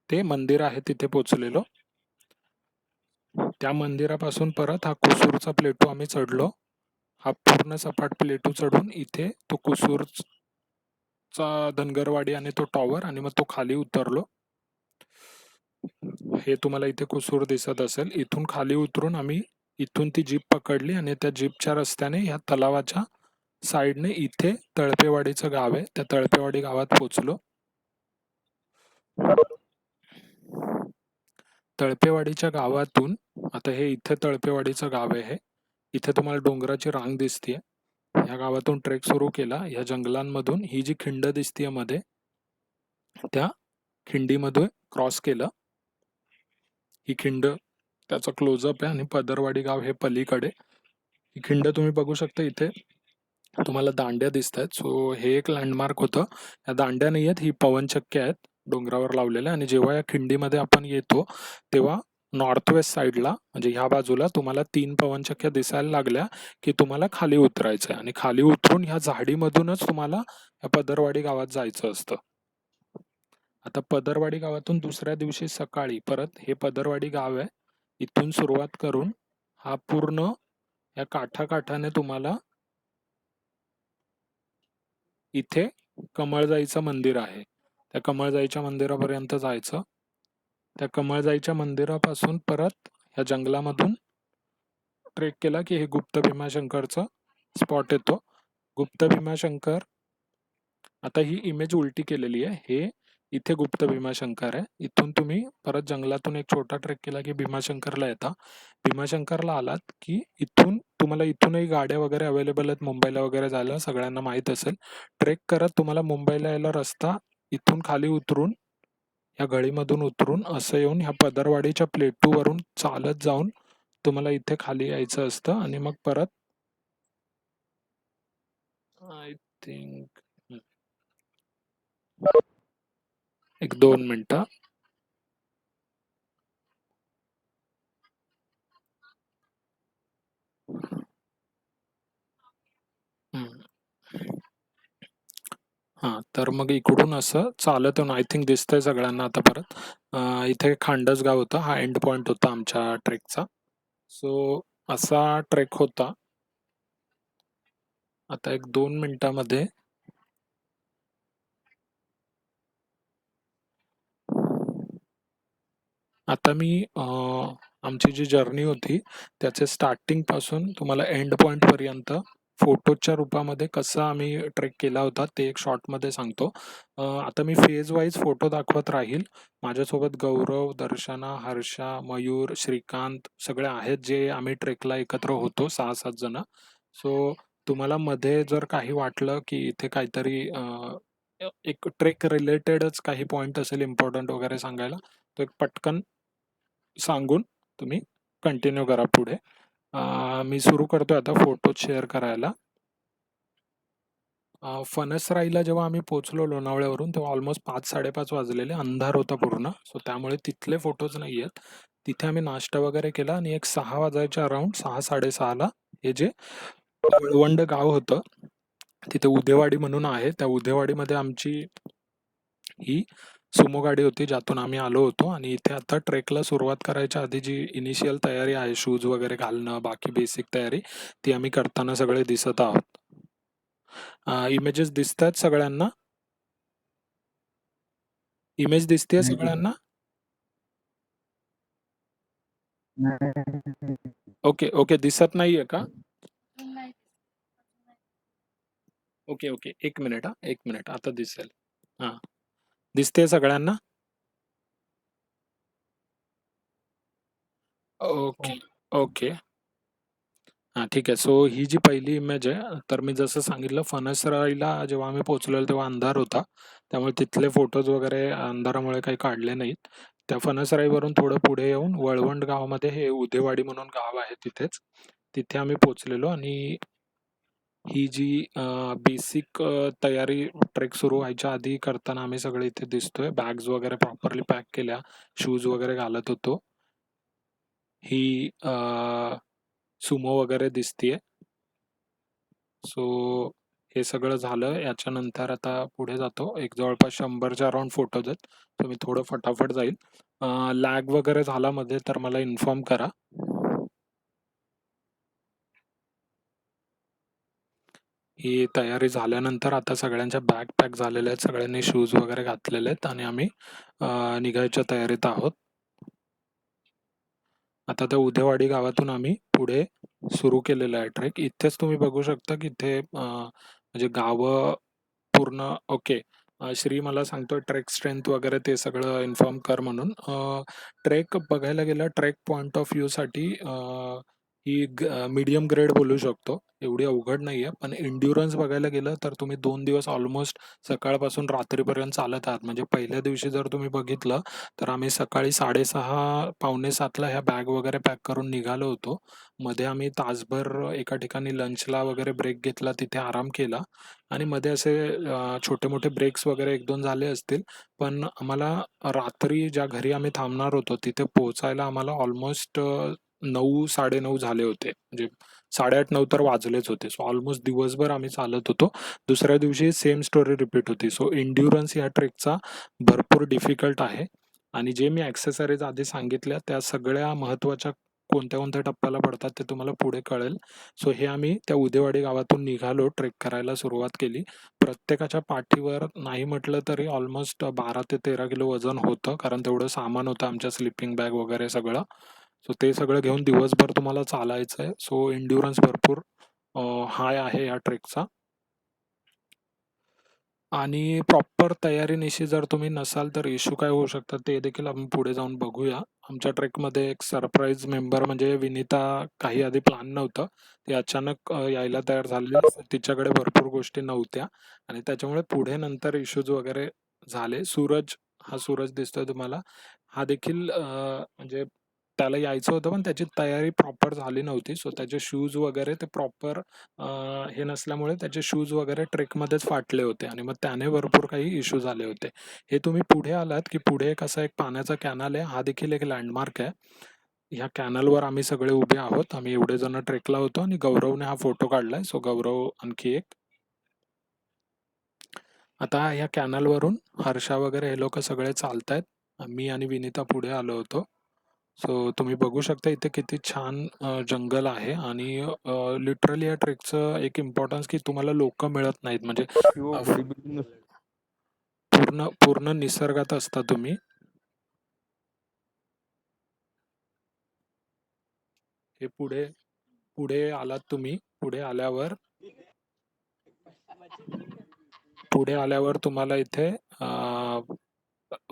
ते मंदिर आहे तिथे पोचलेलो. त्या मंदिरापासून परत हा कुसूरचा प्लेटू आम्ही चढलो. हा पूर्ण सपाट प्लेटू चढून इथे तो कुसूरचा धनगरवाडी आणि तो टॉवर, आणि मग तो खाली उतरलो. हे तुम्हाला इथे कुसूर दिसत असेल. इथून खाली उतरून आम्ही इथून ती जीप पकडली आणि त्या जीपच्या रस्त्याने ह्या तलावाच्या साईडने इथे तळपेवाडीचं गाव आहे, त्या तळपेवाडी गावात पोचलो. तळपेवाडीच्या गावातून आता हे इथे तळपेवाडीचं गाव आहे. हे इथे तुम्हाला डोंगराची रांग दिसतीये. या गावातून ट्रेक सुरू केला. या जंगलांमधून ही जी खिंड दिसतीये मध्ये, त्या खिंडीमध्ये क्रॉस केलं. ही खिंड त्याचा क्लोजअप आहे आणि पदरवाडी गाव हे पलीकडे. ही खिंड तुम्ही बघू शकता. इथे तुम्हाला दांड्या दिसत आहेत. सो हे एक लँडमार्क होतं. या दांड्या नाही आहेत, ही पवनचक्क्या आहेत डोंगरावर लावलेल्या. आणि जेव्हा या खिंडीमध्ये आपण येतो तेव्हा नॉर्थ वेस्ट साईडला म्हणजे ह्या बाजूला तुम्हाला 3 पवनचक्क्या दिसायला लागल्या की तुम्हाला खाली उतरायचं आहे. आणि खाली उतरून ह्या झाडीमधूनच तुम्हाला या पदरवाडी गावात जायचं असतं. आता पदरवाडी गावातून दुसऱ्या दिवशी सकाळी परत हे पदरवाडी गाव आहे, इथून सुरुवात करून हा पूर्ण या काठाकाठाने तुम्हाला इथे कमळजाईचं मंदिर आहे. त्या कमळजाईच्या मंदिरापर्यंत जायचं. त्या कमळजाईच्या मंदिरापासून परत ह्या जंगलामधून ट्रेक केला की हे गुप्त भीमाशंकरचं स्पॉट येतो. गुप्त भीमाशंकर, आता ही इमेज उलटी केलेली आहे. हे इथे गुप्त भीमाशंकर आहे. इथून तुम्ही परत जंगलातून एक छोटा ट्रेक केला की भीमाशंकरला येता. भीमाशंकरला आलात की इथून तुम्हाला इथूनही गाड्या वगैरे अवेलेबल आहेत मुंबईला वगैरे जायला, सगळ्यांना माहीत असेल. ट्रेक करत तुम्हाला मुंबईला यायला रस्ता इथून खाली उतरून या गळीमधून उतरून असं येऊन ह्या पदरवाडीच्या प्लेटूवरून चालत जाऊन तुम्हाला इथे खाली यायचं असतं. आणि मग परत आय थिंक एक 2 मिनिटं. हां, तर मग इकडून असं चालत येऊन आय थिंक दिसतंय सगळ्यांना आता परत. इथे खांडस गाव होतं, हा एंड पॉइंट होता आमच्या ट्रेकचा. सो असा ट्रेक होता. आता एक 2 मिनिटामध्ये आता मी आमची जी जर्नी होती त्याचे स्टार्टिंगपासून तुम्हाला एंड पॉईंटपर्यंत फोटोच्या रूपामध्ये कसं आम्ही ट्रेक केला होता ते एक शॉर्टमध्ये सांगतो. आता मी फेज वाईज फोटो दाखवत राहील. माझ्यासोबत गौरव, दर्शना, हर्षा, मयूर, श्रीकांत सगळे आहेत जे आम्ही ट्रेकला एकत्र होतो 6-7 जण. सो तुम्हाला मध्ये जर काही वाटलं की इथे काहीतरी एक ट्रेक रिलेटेडच काही पॉइंट असेल इम्पॉर्टंट वगैरे सांगायला, तो एक पटकन सांगून तुम्ही कंटिन्यू करा पुढे. मी सुरू करतोय आता फोटो शेअर करायला. फणसराईला जेव्हा आम्ही पोहोचलो लोणावळ्यावरून तेव्हा ऑलमोस्ट 5-5:30 वाजलेले, अंधार होता पूर्ण. सो त्यामुळे तिथले फोटोज नाही आहेत. तिथे आम्ही नाश्ता वगैरे केला आणि एक 6 वाजायच्या अराउंड 6-6:30ला हे जे वळवंड गाव होतं, तिथे उदेवाडी म्हणून आहे. त्या उदेवाडीमध्ये आमची ही सुमो गाडी होती ज्यातून आम्ही आलो होतो आणि इथे आता ट्रेकला सुरुवात करायच्या आधी जी इनिशियल तयारी आहे, शूज वगैरे घालणं, बाकी बेसिक तयारी, ती आम्ही करताना सगळे दिसत आहोत. इमेजेस दिसतात सगळ्यांना? इमेज दिसतेय नाही सगळ्यांना? नाही ओके, ओके. दिसत नाहीये का? Okay, okay. 1 मिनिट हां, 1 मिनिट. आता दिसेल. हां. दिसतेय सगळ्यांना? Okay, okay. हां, ठीक आहे. सो ही जी पहिली इमेज आहे, तर मी जसं सांगितलं फणसराईला जेव्हा आम्ही पोहोचलेलो तेव्हा अंधार होता. त्यामुळे तिथले फोटोज वगैरे अंधारामुळे काही काढले नाहीत. त्या फणसराईवरून थोडं पुढे येऊन वळवंड गावामध्ये हे उदेवाडी म्हणून गाव आहे तिथेच. तिथे आम्ही पोहोचलेलो आणि ही जी बेसिक तयारी ट्रेक सुरू व्हायच्या आधी करताना आम्ही सगळे इथे दिसतोय. बॅग्स वगैरे प्रॉपरली पॅक केल्या, शूज वगैरे घालत होतो. ही सुमो वगैरे दिसतीये. सो हे सगळं झालं. याच्यानंतर आता पुढे जातो. एक जवळपास 100च्या अराउंड फोटोज आहेत. तर मी थोडं फटाफट जाईल. लॅग वगैरे झाला मध्ये तर मला इन्फॉर्म करा. ही तयारी झाल्यानंतर आता सगळ्यांच्या बॅग पॅक झालेल्या आहेत. सगळ्यांनी शूज वगैरे घातलेले आहेत आणि आम्ही निघायच्या तयारीत आहोत. आता त्या उदेवाडी गावातून आम्ही पुढे सुरू केलेलं आहे ट्रेक. इथेच तुम्ही बघू शकता की इथे म्हणजे गावं पूर्ण ओके. श्री मला सांगतोय ट्रेक स्ट्रेंथ वगैरे ते सगळं इन्फॉर्म कर म्हणून. ट्रेक बघायला गेलं ट्रेक पॉइंट ऑफ व्ह्यूसाठी ही मीडियम ग्रेड बोलू शकतो. एवढी अवघड नाही आहे. पण एंड्युरन्स बघायला गेलं तर तुम्ही 2 दिवस ऑलमोस्ट सकाळपासून रात्रीपर्यंत चालत आहात. म्हणजे पहिल्या दिवशी जर तुम्ही बघितलं तर आम्ही सकाळी 6:30 पावणे 7ला ह्या बॅग वगैरे पॅक करून निघालो होतो. मध्ये आम्ही तासभर एका ठिकाणी लंचला वगैरे ब्रेक घेतला, तिथे आराम केला आणि मध्ये असे छोटे-मोठे ब्रेक्स वगैरे 1-2 झाले असतील. पण आम्हाला रात्री ज्या घरी आम्ही थांबणार होतो तिथे पोहोचायला आम्हाला ऑलमोस्ट 9-9:30 झाले होते. म्हणजे 8:30-9 तर वाजलेच होते. सो ऑलमोस्ट दिवसभर आम्ही चालत होतो. दुसऱ्या दिवशी सेम स्टोरी रिपीट होती. सो एंड्युरन्स या ट्रेकचा भरपूर डिफिकल्ट आहे आणि जे मी एक्सेसरीज आधी सांगितल्या त्या सगळ्या महत्त्वाच्या कोणत्या-कोणत्या टप्प्याला पडतात ते तुम्हाला पुढे कळेल. सो हे आम्ही त्या उदेवाडी गावातून निघालो, ट्रेक करायला सुरुवात केली. प्रत्येकाच्या पाठीवर नाही म्हटलं तरी ऑलमोस्ट 12 ते 13 किलो वजन होतं. कारण तेवढं सामान होतं आमच्या स्लीपिंग बॅग वगैरे सगळं. सो ते सगळं घेऊन दिवसभर तुम्हाला चालायचं आहे. सो एंड्युरन्स भरपूर हाय आहे या ट्रेकचा. आणि प्रॉपर तयारीनिशी जर तुम्ही नसाल तर इश्यू काय होऊ शकतात ते देखील आपण पुढे जाऊन बघूया. आमच्या ट्रेकमध्ये एक सरप्राईज मेंबर म्हणजे विनिता काही आधी प्लॅन नव्हतं. ती अचानक यायला तयार झाली. तिच्याकडे भरपूर गोष्टी नव्हत्या आणि त्याच्यामुळे पुढे नंतर इश्यूज वगैरे झाले. सूरज, हा सूरज दिसतोय तुम्हाला. हा देखील म्हणजे त्याला यायचं होतं पण त्याची तयारी प्रॉपर झाली नव्हती. सो त्याचे शूज वगैरे ते प्रॉपर हे नसल्यामुळे त्याचे शूज वगैरे ट्रेकमध्येच फाटले होते आणि मग त्याने भरपूर काही इश्यू झाले होते. हे तुम्ही पुढे आलात की पुढे एक असा एक पाण्याचा कॅनल आहे. हा देखील एक लँडमार्क आहे. ह्या कॅनलवर आम्ही सगळे उभे आहोत. आम्ही एवढे जण ट्रेकला होतो आणि गौरवने हा फोटो काढलाय. सो गौरव आणखी एक. आता ह्या कॅनलवरून हर्षा वगैरे हे लोक सगळे चालतायत. मी आणि विनिता पुढे आलो होतो. सो तुम्ही बघू शकता इथे किती छान जंगल आहे आणि लिटरली या ट्रेकचं एक इम्पॉर्टन्स की तुम्हाला लोक मिळत नाहीत. म्हणजे पूर्ण पूर्ण निसर्गात असता तुम्ही. हे पुढे पुढे आलात तुम्ही. पुढे आल्यावर तुम्हाला इथे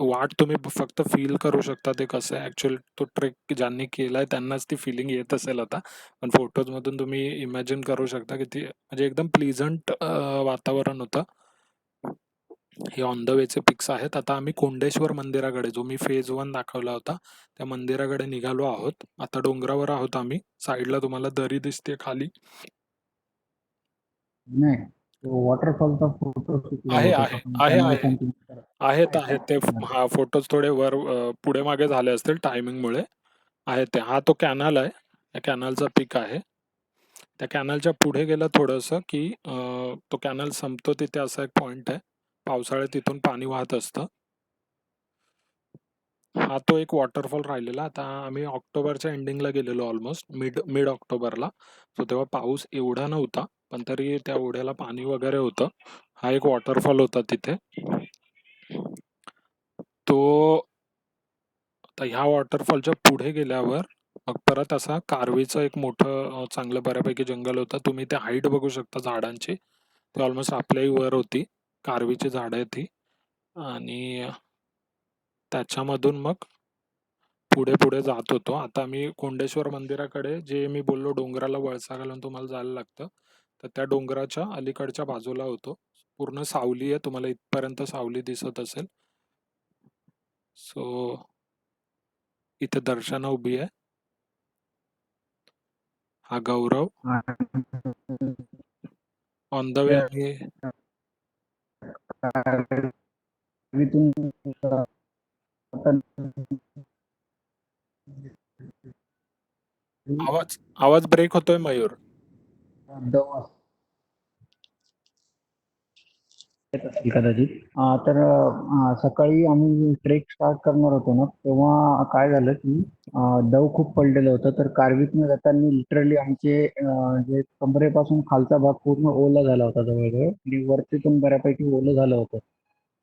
वाट तुम्ही फक्त फील करू शकता ते कसं आहे. ऍक्च्युअल तो ट्रेक ज्यांनी केलाय त्यांनाच ती फिलिंग येत असेल आता. पण फोटोज मधून तुम्ही इमॅजिन करू शकता की ती म्हणजे एकदम प्लीझंट वातावरण होतं. हे ऑन द वेचे पिक्स आहेत. आता आम्ही कोंडेश्वर मंदिराकडे, जो मी फेज 1 दाखवला होता, त्या मंदिराकडे निघालो आहोत. आता डोंगरावर आहोत आम्ही. साईडला तुम्हाला दरी दिसते खाली. नाही, तो वॉटरफॉलचा फोटो शूटला आहे, होत आहे, होता पण आहे, त्यामुळे आहे. कंटिन्यू करा. आहेत, आहे का? आहेत. ते बरं. हा फोटोज थोडे वर पुढे मागे झाले असतील टायमिंगमुळे. आहे ते. हा तो कॅनल आहे. या कॅनलचा पिक आहे. त्या कॅनलच्या पुढे गेलं थोडंसं की तो कॅनल संपतो तिथे असा एक पॉइंट आहे. पावसाळ्यात तिथून पाणी वाहत असतं. हा तो एक वॉटरफॉल राहिलेला. आता आम्ही ऑक्टोबरच्या एंडिंगला गेलेलो ऑलमोस्ट मिड मिड ऑक्टोबरला. सो तेव्हा पाऊस एवढा नव्हता, पण तरी त्या ओढ्याला पाणी वगैरे होतं. हा एक वॉटरफॉल होता तिथे. तो आता ह्या वॉटरफॉलच्या पुढे गेल्यावर मग परत असा कारवीचं एक मोठं चांगलं बऱ्यापैकी जंगल होतं. तुम्ही ते हाईट बघू शकता झाडांची. ते ऑलमोस्ट आपल्याही वर होती. कारवीची झाडं आहेत ती. आणि त्याच्यामधून मग पुढे पुढे जात होतो. आता मी कोंडेश्वर मंदिराकडे, जे मी बोललो डोंगराला वळसा घालून तुम्हाला जायला लागतं, तर त्या डोंगराच्या अलीकडच्या बाजूला होतो. पूर्ण सावली आहे. तुम्हाला इथपर्यंत सावली दिसत असेल. सो इथे दर्शना उभी आहे. हा गौरव. आणि ऑन द वे त्या आम्ही कारवीतून आवाज आवाज ब्रेक होतोय मयूर. दव येत असेल कदाचित. तर सकाळी आम्ही ट्रेक स्टार्ट करणार होतो ना, तेव्हा काय झालं की दव खूप पडलेलं होतं. तर कारवीतनं जाताना लिटरली आमचे जे कमरेपासून खालचा भाग पूर्ण ओला झाला होता जवळजवळ, आणि वरती पण बऱ्यापैकी ओलं झालं होतं.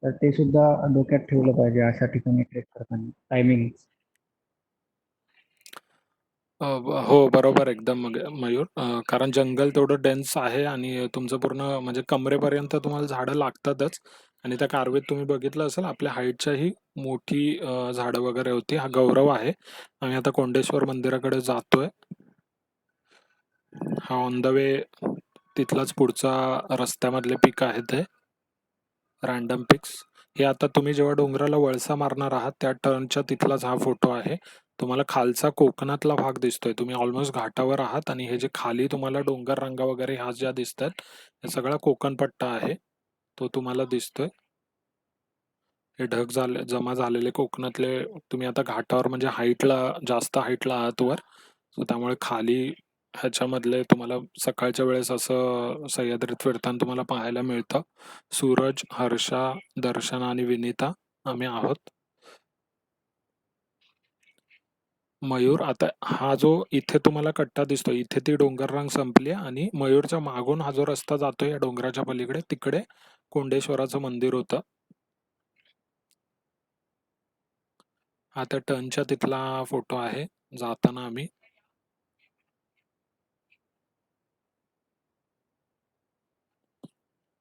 तर ते सुद्धा डोक्यात ठेवलं पाहिजे अशा ठिकाणी ट्रेक करताना टायमिंग. हो, बरोबर एकदम मयूर. कारण जंगल तेवढं डेन्स आहे आणि तुमचं पूर्ण म्हणजे कमरेपर्यंत तुम्हाला झाडं लागतातच. आणि त्या कारवेत तुम्ही बघितलं असेल आपल्या हाईटच्याही मोठी झाडं वगैरे होती. हा गौरव आहे. आम्ही आता कोंडेश्वर मंदिराकडे जातोय. हा ऑन द वे तिथलाच पुढचा रस्त्यामधले पीक आहे ते रॅन्डम पिक्स. हे आता तुम्ही जेव्हा डोंगराला वळसा मारणार आहात त्या टर्नच्या तिथलाच हा फोटो आहे. तुम्हाला खालचा कोकणातला भाग दिसतोय. तुम्ही ऑलमोस्ट घाटावर आहात आणि हे जे खाली तुम्हाला डोंगर रांगा वगैरे ह्या ज्या दिसतात, हे सगळा कोकण पट्टा आहे. तो तुम्हाला दिसतोय. हे ढग जमा झालेले कोकणातले. तुम्ही आता घाटावर म्हणजे हाईटला, जास्त हाईटला आहात वर. सो त्यामुळे खाली ह्याच्यामधले तुम्हाला सकाळच्या वेळेस असं सह्याद्रीत फिरताना तुम्हाला पाहायला मिळतं. सूरज, हर्षा, दर्शना आणि विनीता आम्ही आहोत. मयूर, आता हा जो इथे तुम्हाला कट्टा दिसतो, इथे ती डोंगर रांग संपली आणि मयूरच्या मागून हा जो रस्ता जातो या डोंगराच्या पलीकडे, तिकडे कोंडेश्वराचं मंदिर होतं. हा त्या टर्नच्या तिथला फोटो आहे जाताना आम्ही.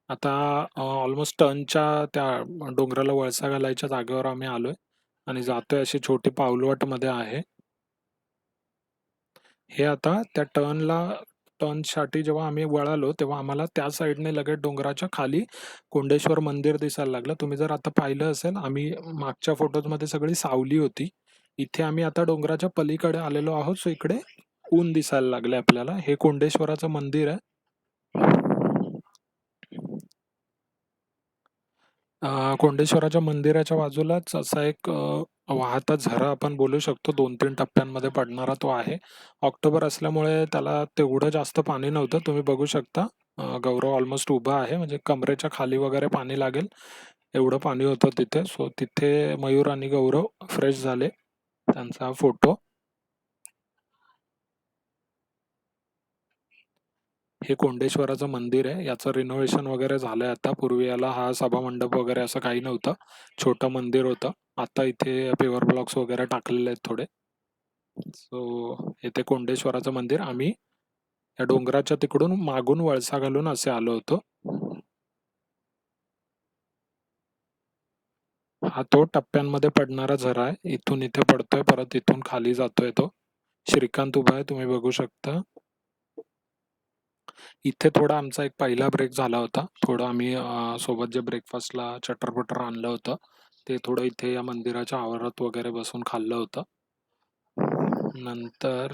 आता ऑलमोस्ट टर्नच्या त्या डोंगराला वळसा घालायच्या जागेवर आम्ही आलोय आणि जातोय. अशी छोटी पाऊलवाट मध्ये आहे. हे आता त्या टर्नसाठी जेव्हा आम्ही वळालो तेव्हा आम्हाला त्या साईडने लगेच डोंगराच्या खाली कोंडेश्वर मंदिर दिसायला लागलं. तुम्ही जर आता पाहिलं असेल, आम्ही मागच्या फोटोजमध्ये सगळी सावली होती. इथे आम्ही आता डोंगराच्या पलीकडे आलेलो आहोत. सो इकडे ऊन दिसायला लागले आपल्याला. हे कोंडेश्वराचं मंदिर आहे. कोंडेश्वराच्या मंदिराच्या बाजूलाच असा एक वाहता झरा आपण बोलू शकतो, 2-3 टप्प्यांमध्ये पडणारा तो आहे. ऑक्टोबर असल्यामुळे त्याला तेवढं जास्त पाणी नव्हतं. तुम्ही बघू शकता गौरव ऑलमोस्ट उभा आहे, म्हणजे कमरेच्या खाली वगैरे पाणी लागेल एवढं पाणी होतं तिथे. सो तिथे मयूर आणि गौरव फ्रेश झाले. त्यांचा फोटो. हे कोंडेश्वराचं मंदिर आहे. याचं रिनोव्हेशन वगैरे झालंय आता. पूर्वी याला हा सभा मंडप वगैरे असं काही नव्हतं. छोटं मंदिर होतं. आता इथे पेवर ब्लॉक्स वगैरे टाकलेले आहेत थोडे. सो इथे कोंडेश्वराचं मंदिर. आम्ही या डोंगराच्या तिकडून मागून वळसा घालून असे आलो होतो. हा तो टप्प्यांमध्ये पडणारा झरा आहे. इथून इथे पडतोय, परत इथून खाली जातोय तो. श्रीकांत उभा आहे, तुम्ही बघू शकता. इथे थोडा आमचा एक पहिला ब्रेक झाला होता. थोडं आम्ही सोबत जे ब्रेकफास्टला चटर-पटर आणलं होतं, ते थोडं इथे या मंदिराच्या आवारात वगैरे बसून खाल्लं होतं. नंतर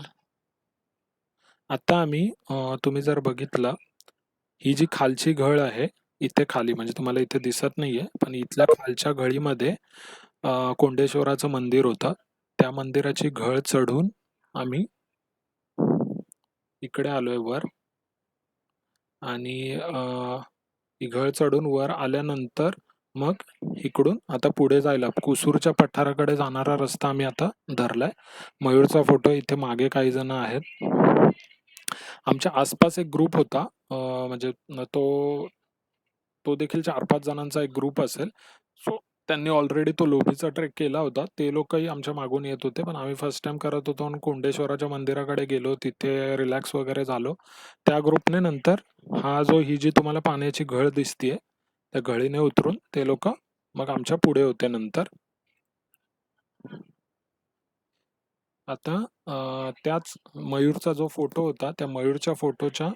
आता आम्ही तुम्ही जर बघितलं, ही जी खालची घळ आहे, इथे खाली म्हणजे तुम्हाला इथे दिसत नाहीये, पण इथल्या खालच्या घळीमध्ये कोंडेश्वराचं मंदिर होतं. त्या मंदिराची घळ चढून आम्ही इकडे आलोय वर आणि ही घळ चढून वर आल्यानंतर मग इकडून आता पुढे जायला कुसूरच्या पठाराकडे जाणारा रस्ता आम्ही आता धरलाय. मयूरचा फोटो इथे मागे काही जण आहेत. आमच्या आसपास एक ग्रुप होता, म्हणजे तो तो देखील 4-5 जणांचा एक ग्रुप असेल. सो त्यांनी ऑलरेडी तो लोभीचा ट्रेक केला होता. ते लोकही आमच्या मागून येत होते, पण आम्ही फर्स्ट टाईम करत होतो आणि कोंडेश्वराच्या मंदिराकडे गेलो. तिथे रिलॅक्स वगैरे झालो. त्या ग्रुपने नंतर ही जी तुम्हाला पाण्याची घळ दिसतीये, त्या घळीने उतरून ते लोकं मग आमच्या पुढे होते नंतर. आता त्याच मयूरचा जो फोटो होता, त्या मयूरच्या फोटोच्या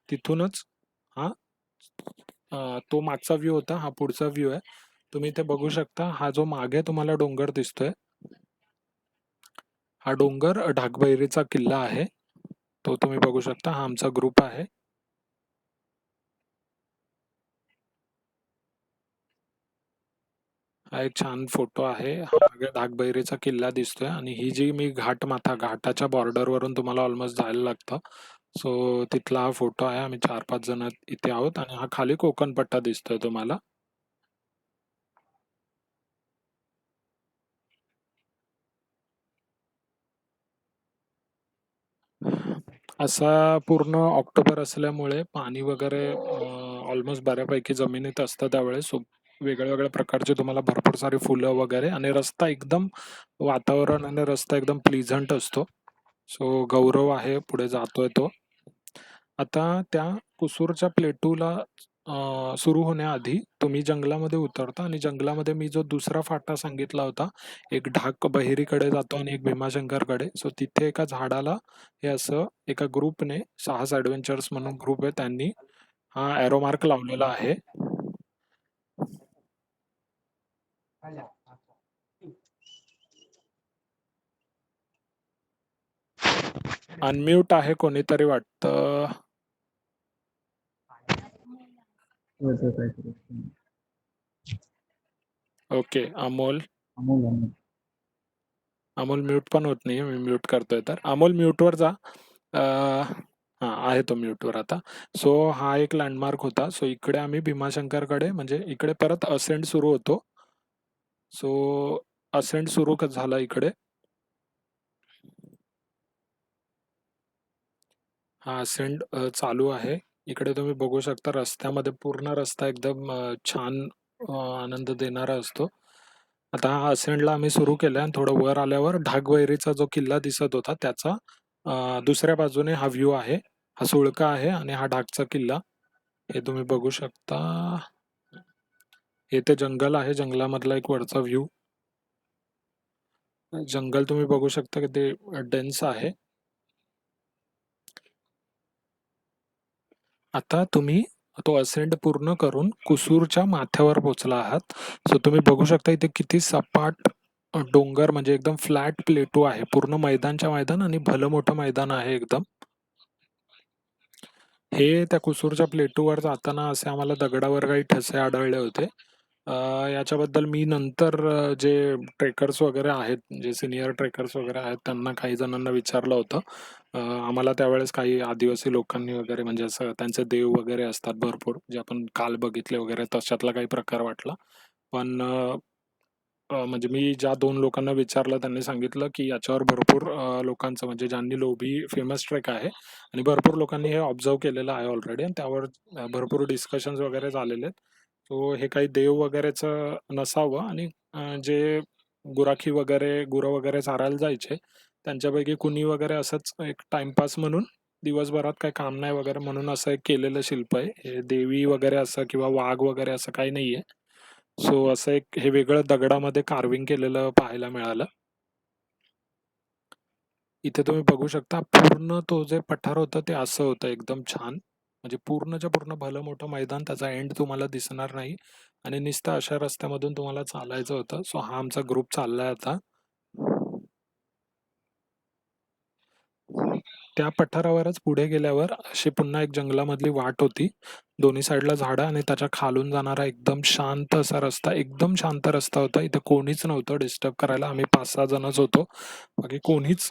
तिथूनच हा तो मागचा व्ह्यू होता. हा पुढचा व्ह्यू आहे. तुम्ही इथे बघू शकता, हा जो मागे तुम्हाला डोंगर दिसतोय, हा डोंगर ढाकबैरीचा किल्ला आहे. तो तुम्ही बघू शकता. हा आमचा ग्रुप आहे. हा एक छान फोटो आहे. हा मागे ढाकबैरीचा किल्ला दिसतोय आणि ही जी मी घाटाच्या बॉर्डरवरून तुम्हाला ऑलमोस्ट जायला लागतं. सो तिथला हा फोटो आहे. आम्ही 4-5 जण इथे आहोत आणि हा खाली कोकण पट्टा दिसतोय तुम्हाला. असा पूर्ण ऑक्टोबर असल्यामुळे पाणी वगैरे ऑलमोस्ट बऱ्यापैकी जमिनीत असतं त्यावेळेस. सो वेगळ्या-वेगळ्या प्रकारचे तुम्हाला भरपूर सारी फुलं वगैरे आणि रस्ता एकदम वातावरण आणि रस्ता एकदम प्लीझंट असतो. सो गौरव आहे, पुढे जातोय तो. आता त्या कुसूरच्या प्लेटूला सुरू होण्याआधी तुम्ही जंगलामध्ये उतरता आणि जंगलामध्ये मी जो दुसरा फाटा सांगितला होता, एक ढाक बहिरीकडे जातो आणि एक भीमाशंकरकडे. सो तिथे एका झाडाला हे असं एका ग्रुपने, साहस ॲडव्हेंचर्स म्हणून ग्रुप आहे, त्यांनी हा एरो मार्क लावलेला आहे. अनम्यूट आहे कोणीतरी वाटतं. होतं काहीतरी. ओके, अमोल. अमोल अमोल. अमोल म्यूट पण होत नाहीये. मी म्यूट करतोय तर. अमोल म्यूटवर जा. हां, आहे तो म्यूटवर आता. सो हा एक लँडमार्क होता. सो इकडे आम्ही भीमाशंकरकडे म्हणजे इकडे परत असेंड सुरू होतो. सो असेंड सुरू झाला इकडे. हा असेंड चालू आहे. इकडे तुम्ही बघू शकता रस्त्यामध्ये पूर्ण रस्ता एकदम छान आनंद देणारा असतो. आता हा असेंडला आम्ही सुरू केलाय आणि थोडं वर आल्यावर ढाकबैरीचा जो किल्ला दिसत होता त्याचा दुसऱ्या बाजूने हा व्ह्यू आहे. हा सुळका आहे आणि हा ढाकचा किल्ला. हे तुम्ही बघू शकता. हे ते जंगल आहे. जंगलामधला एक वरचा व्ह्यू. जंगल तुम्ही बघू शकता की ते डेन्स आहे. आता तुम्ही तो असेंड पूर्ण करून कुसूरच्या माथ्यावर पोहोचला आहात. सो तुम्ही बघू शकता इथे किती सपाट डोंगर म्हणजे एकदम फ्लॅट प्लेटू आहे. पूर्ण मैदानच्या मैदान आणि भलं मोठं मैदान आहे एकदम. हे त्या कुसूरच्या प्लेटूवर जाताना असे आम्हाला दगडावर काही ठसे आढळले होते. याच्याबद्दल मी नंतर जे ट्रेकर्स वगैरे आहेत, जे सीनियर ट्रेकर्स वगैरे आहेत, त्यांना काही जणांना विचारलं होतं. आम्हाला त्यावेळेस काही आदिवासी लोकांनी वगैरे म्हणजे असं त्यांचे देव वगैरे असतात भरपूर, जे आपण काल बघितले वगैरे तशातला काही प्रकार वाटला. पण म्हणजे मी ज्या 2 लोकांना विचारलं त्यांनी सांगितलं, की याच्यावर भरपूर लोकांचं म्हणजे ज्यांनी लोभी फेमस ट्रेक आहे आणि भरपूर लोकांनी हे ऑब्झर्व्ह केलेलं आहे ऑलरेडी आणि त्यावर भरपूर डिस्कशन्स वगैरे झालेले आहेत. सो हे काही देव वगैरेचं नसावं आणि जे गुराखी वगैरे, गुरं वगैरे चारायला जायचे, त्यांच्यापैकी कुणी वगैरे असंच एक टाईमपास म्हणून दिवसभरात काही काम नाही वगैरे म्हणून असं एक केलेलं शिल्प आहे. हे देवी वगैरे असं किंवा वाघ वगैरे असं काही नाहीये. सो असं एक हे वेगळं दगडामध्ये कार्विंग केलेलं पाहायला मिळालं. इथे तुम्ही बघू शकता पूर्ण तो जे पठार होतं ते असं होतं एकदम छान. म्हणजे पूर्णच्या पूर्ण भलं मोठं मैदान, त्याचा एंड तुम्हाला दिसणार नाही आणि नुसतं अशा रस्त्यामधून तुम्हाला चालायचं होतं. सो हा आमचा ग्रुप चाललाय आता. त्या पठारावरच पुढे गेल्यावर अशी पुन्हा एक जंगलामधली वाट होती. दोन्ही साईडला झाडं आणि त्याच्या खालून जाणारा एकदम शांत असा रस्ता, एकदम शांत रस्ता होता. इथे कोणीच नव्हतं डिस्टर्ब करायला. आम्ही 5-6 जणच होतो. बाकी कोणीच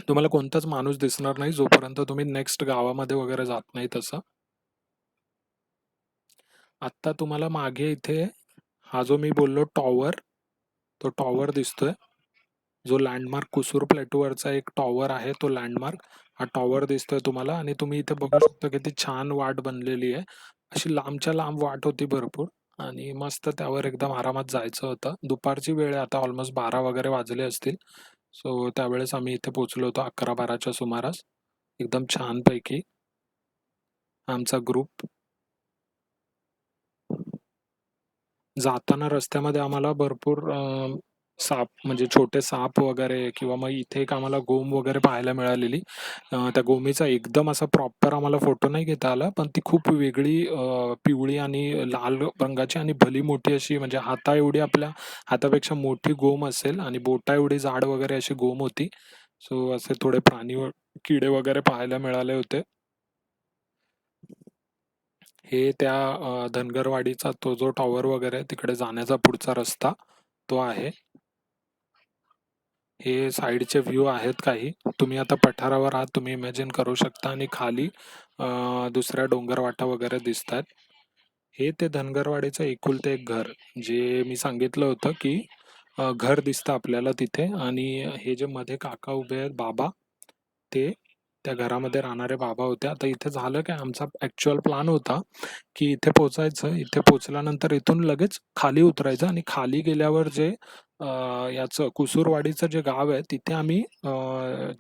तुम्हाला कोणताच माणूस दिसणार नाही जोपर्यंत तुम्ही नेक्स्ट गावामध्ये वगैरे जात नाही तसं. आत्ता तुम्हाला मागे इथे हा जो मी बोललो टॉवर, तो टॉवर दिसतोय. जो लँडमार्क कुसूर प्लेटूवरचा एक टॉवर आहे तो लँडमार्क. हा टॉवर दिसतोय तुम्हाला आणि तुम्ही इथे बघू शकता किती छान वाट बनलेली आहे. अशी लांबच्या लांब वाट होती भरपूर आणि मस्त त्यावर एकदम आरामात जायचं होतं. दुपारची वेळ आहे, आता ऑलमोस्ट 12 वगैरे वाजले असतील. सो त्यावेळेस आम्ही इथे पोहोचलो होतो 11-12च्या सुमारास. एकदम छानपैकी आमचा ग्रुप. जाताना रस्त्यामध्ये आम्हाला भरपूर साप म्हणजे छोटे साप वगैरे किंवा मग इथे एक आम्हाला गोम वगैरे पाहायला मिळालेली. त्या गोमीचा एकदम असा प्रॉपर आम्हाला फोटो नाही घेता आला, पण ती खूप वेगळी पिवळी आणि लाल रंगाची आणि भली मोठी अशी, म्हणजे हाता एवढी, आपल्या हातापेक्षा मोठी गोम असेल आणि बोटा एवढी जाड वगैरे अशी गोम होती. सो असे थोडे प्राणी किडे वगैरे पाहायला मिळाले होते. हे त्या धनगरवाडीचा तो जो टॉवर वगैरे आहे, तिकडे जाण्याचा पुढचा रस्ता तो आहे. हे साईडचे व्ह्यू आहेत काही. तुम्ही आता पठारावर आहात, तुम्ही इमॅजिन करू शकता आणि खाली दुसऱ्या डोंगरवाटा वगैरे दिसतात. हे ते धनगरवाडीचं एकुलते एक घर, जे मी सांगितलं होतं की घर दिसतं आपल्याला तिथे आणि हे जे मध्ये काका उभे आहेत बाबा, ते त्या घरामध्ये राहणारे बाबा होते. आता इथे झालं काय, आमचा ॲक्च्युअल प्लॅन होता की इथे पोहोचायचं. इथे पोहोचल्यानंतर इथून लगेच खाली उतरायचं आणि खाली गेल्यावर जे याचं कुसूरवाडीचं जे गाव आहे तिथे आम्ही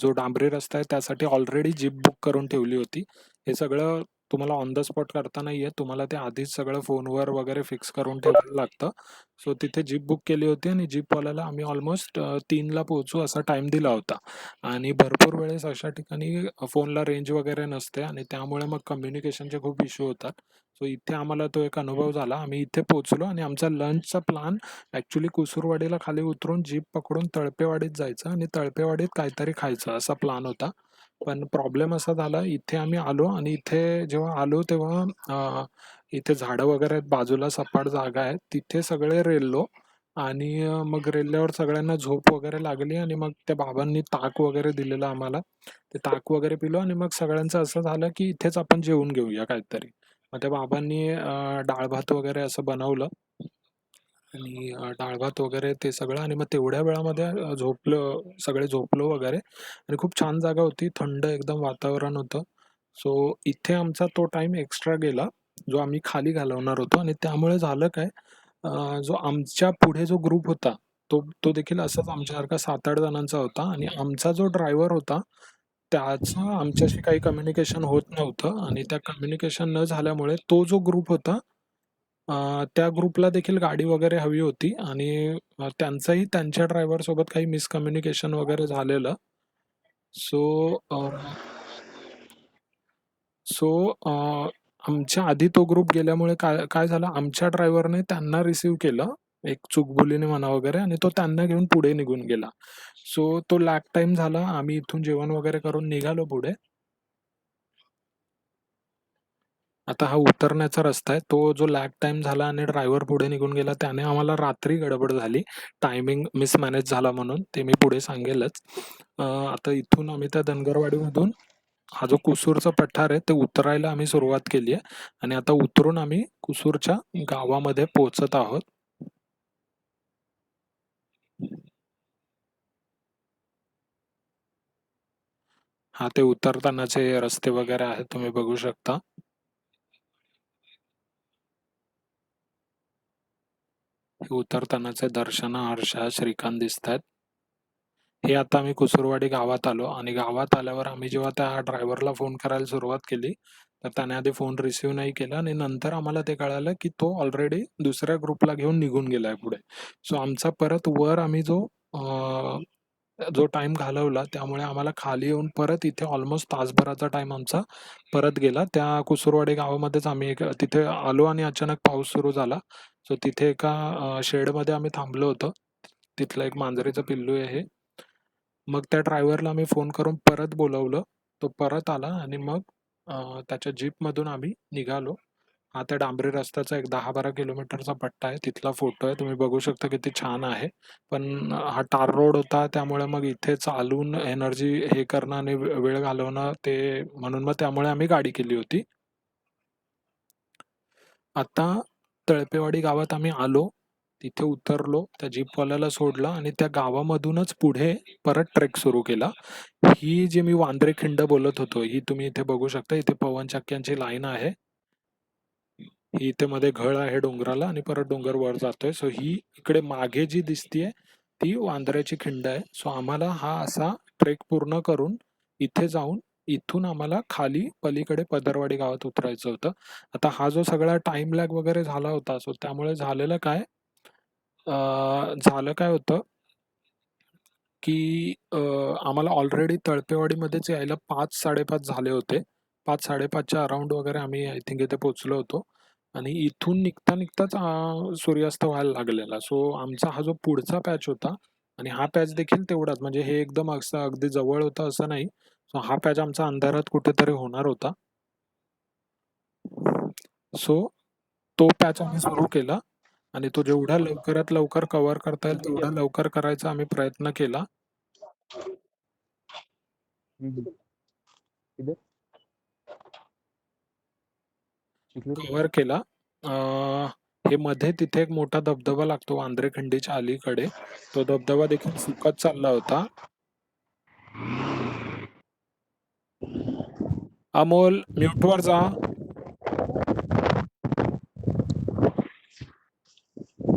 जो डांबरी रस्ता आहे त्यासाठी ऑलरेडी जीप बुक करून ठेवली होती. हे सगळं तुम्हाला ऑन द स्पॉट करता नाही येत. तुम्हाला ते आधीच सगळं फोनवर वगैरे फिक्स करून ठेवायला लागतं. सो तिथे जीप बुक केली होती आणि जीपवाल्याला आम्ही ऑलमोस्ट 3ला पोहोचू असा टाईम दिला होता. आणि भरपूर वेळेस अशा ठिकाणी फोनला रेंज वगैरे नसते आणि त्यामुळे मग कम्युनिकेशनचे खूप इश्यू होतात. सो इथे आम्हाला तो एक अनुभव झाला. आम्ही इथे पोहोचलो आणि आमचा लंचचा प्लॅन ॲक्च्युली कुसूरवाडीला खाली उतरून जीप पकडून तळपेवाडीत जायचं आणि तळपेवाडीत काहीतरी खायचं असा प्लॅन होता. पण प्रॉब्लेम असा झाला, इथे आम्ही आलो आणि इथे जेव्हा आलो तेव्हा इथे झाडं वगैरे आहेत, बाजूला सपाट जागा आहे. तिथे सगळे रेललो आणि मग रेल्ल्यावर सगळ्यांना झोप वगैरे लागली आणि मग त्या बाबांनी ताक वगैरे दिलेलं आम्हाला. ते ताक वगैरे पिलो आणि मग सगळ्यांचं असं झालं की इथेच आपण जेवून घेऊया काहीतरी. मग त्या बाबांनी डाळ भात वगैरे असं बनवलं आणि डाळ भात वगैरे ते सगळं आणि मग तेवढ्या वेळामध्ये सगळे झोपलो वगैरे आणि खूप छान जागा होती. थंड एकदम वातावरण होतं. सो इथे आमचा तो टाईम एक्स्ट्रा गेला, जो आम्ही खाली घालवणार होतो आणि त्यामुळे झालं काय, जो आमच्या पुढे जो ग्रुप होता, तो तो देखील असाच आमच्यासारखा 7-8 जणांचा होता आणि आमचा जो ड्रायव्हर होता, त्याचं आमच्याशी काही कम्युनिकेशन होत नव्हतं आणि त्या कम्युनिकेशन न झाल्यामुळे तो जो ग्रुप होता, त्या ग्रुपला देखील गाडी वगैरे हवी होती आणि त्यांचंही त्यांच्या ड्रायव्हरसोबत काही मिसकम्युनिकेशन वगैरे झालेलं. सो सो आमच्या आधी तो ग्रुप गेल्यामुळे काय काय झालं, आमच्या ड्रायव्हरने त्यांना रिसीव्ह केलं, एक चुकबुलीने म्हणा वगैरे, आणि तो त्यांना घेऊन पुढे निघून गेला. सो तो लॅग टाईम झाला. आम्ही इथून जेवण वगैरे करून निघालो पुढे. आता हा उतरण्याचा रस्ता आहे. तो जो लॅग टाईम झाला आणि ड्रायव्हर पुढे निघून गेला, त्याने आम्हाला रात्री गडबड झाली. टायमिंग मिसमॅनेज झाला म्हणून. ते मी पुढे सांगेलच. आता इथून आम्ही त्या धनगरवाडीमधून हा जो कुसूरचा पठार आहे ते उतरायला आम्ही सुरुवात केली आहे आणि आता उतरून आम्ही कुसूरच्या गावामध्ये पोहोचत आहोत. हा ते उतरतानाचे रस्ते वगैरे आहेत, तुम्ही बघू शकता. हे उतरतानाचे दर्शना, हर्षा, श्रीकांत दिसतायत. हे आता आम्ही कुसूरवाडी गावात आलो आणि गावात आल्यावर आम्ही जेव्हा त्या ड्रायव्हरला फोन करायला सुरुवात केली, तर त्याने आधी फोन रिसीव्ह नाही केला आणि नंतर आम्हाला ते कळालं की तो ऑलरेडी दुसऱ्या ग्रुपला घेऊन निघून गेलाय पुढे. सो आमचा परत वर आम्ही जो टाइम घालवला त्यामुळे आम्हाला खाली येऊन परत इथे ऑलमोस्ट तासभराचा टाइम आमचा परत गेला. त्या कुसूरवाडी गावामध्येच आम्ही तिथे आलो आणि अचानक पाऊस सुरू झाला. सो तिथे एका शेडमध्ये आम्ही थांबलो होतो. तिथलं एक मांजरीचं पिल्लू आहे हे. मग त्या ड्रायव्हरला आम्ही फोन करून परत बोलवलं. तो परत आला आणि मग त्याच्या जीपमधून आम्ही निघालो. हा त्या डांबरी रस्त्याचा एक 10-12 किलोमीटरचा पट्टा आहे. तिथला फोटो आहे. तुम्ही बघू शकता किती छान आहे. पण हा टार रोड होता त्यामुळे मग इथे चालून एनर्जी हे करणं आणि वेळ घालवणं ते म्हणून मग त्यामुळे आम्ही गाडी केली होती. आता तळपेवाडी गावात आम्ही आलो. तिथे उतरलो. त्या जीपवाल्याला सोडलं आणि त्या गावामधूनच पुढे परत ट्रेक सुरू केला. ही जी मी वांद्रे खिंड बोलत होतो, ही तुम्ही इथे बघू शकता. इथे पवनचक्क्यांची लाईन आहे. ही इथे मध्ये घळ आहे डोंगराला आणि परत डोंगर वर जातोय. सो ही इकडे मागे जी दिसतीये ती वांद्र्याची खिंड आहे. सो आम्हाला हा असा ट्रेक पूर्ण करून इथे जाऊन इथून आम्हाला खाली पलीकडे पदरवाडी गावात उतरायचं होतं. आता हा जो सगळा टाइम लॅग वगैरे झाला होता, सो त्यामुळे झालं काय होतं की आम्हाला ऑलरेडी तळपेवाडीमध्येच यायला 5-5:30 झाले होते. 5-5:30च्या अराउंड वगैरे आम्ही आय थिंक इथे पोहोचलो होतो आणि इथून निघताच सूर्यास्त व्हायला लागलेला. सो आमचा हा जो पुढचा पॅच होता आणि हा पॅच देखील तेवढाच, म्हणजे हे एकदम असं अगदी जवळ होतं असं नाही. सो हा पॅच आमचा अंधारात कुठेतरी होणार होता. सो तो पॅच आम्ही सुरू केला आणि तो जेवढा लवकरात लवकर कव्हर करता येईल तेवढा लवकर करायचा आम्ही प्रयत्न केला. इधर इकडे कव्हर केला. हे मध्ये तिथे एक मोठा धबधबा लागतो वांद्रे खिंडीच्या अलीकडे. तो धबधबा देखील सुकत चालला होता. अमोल, म्यूटवर जा.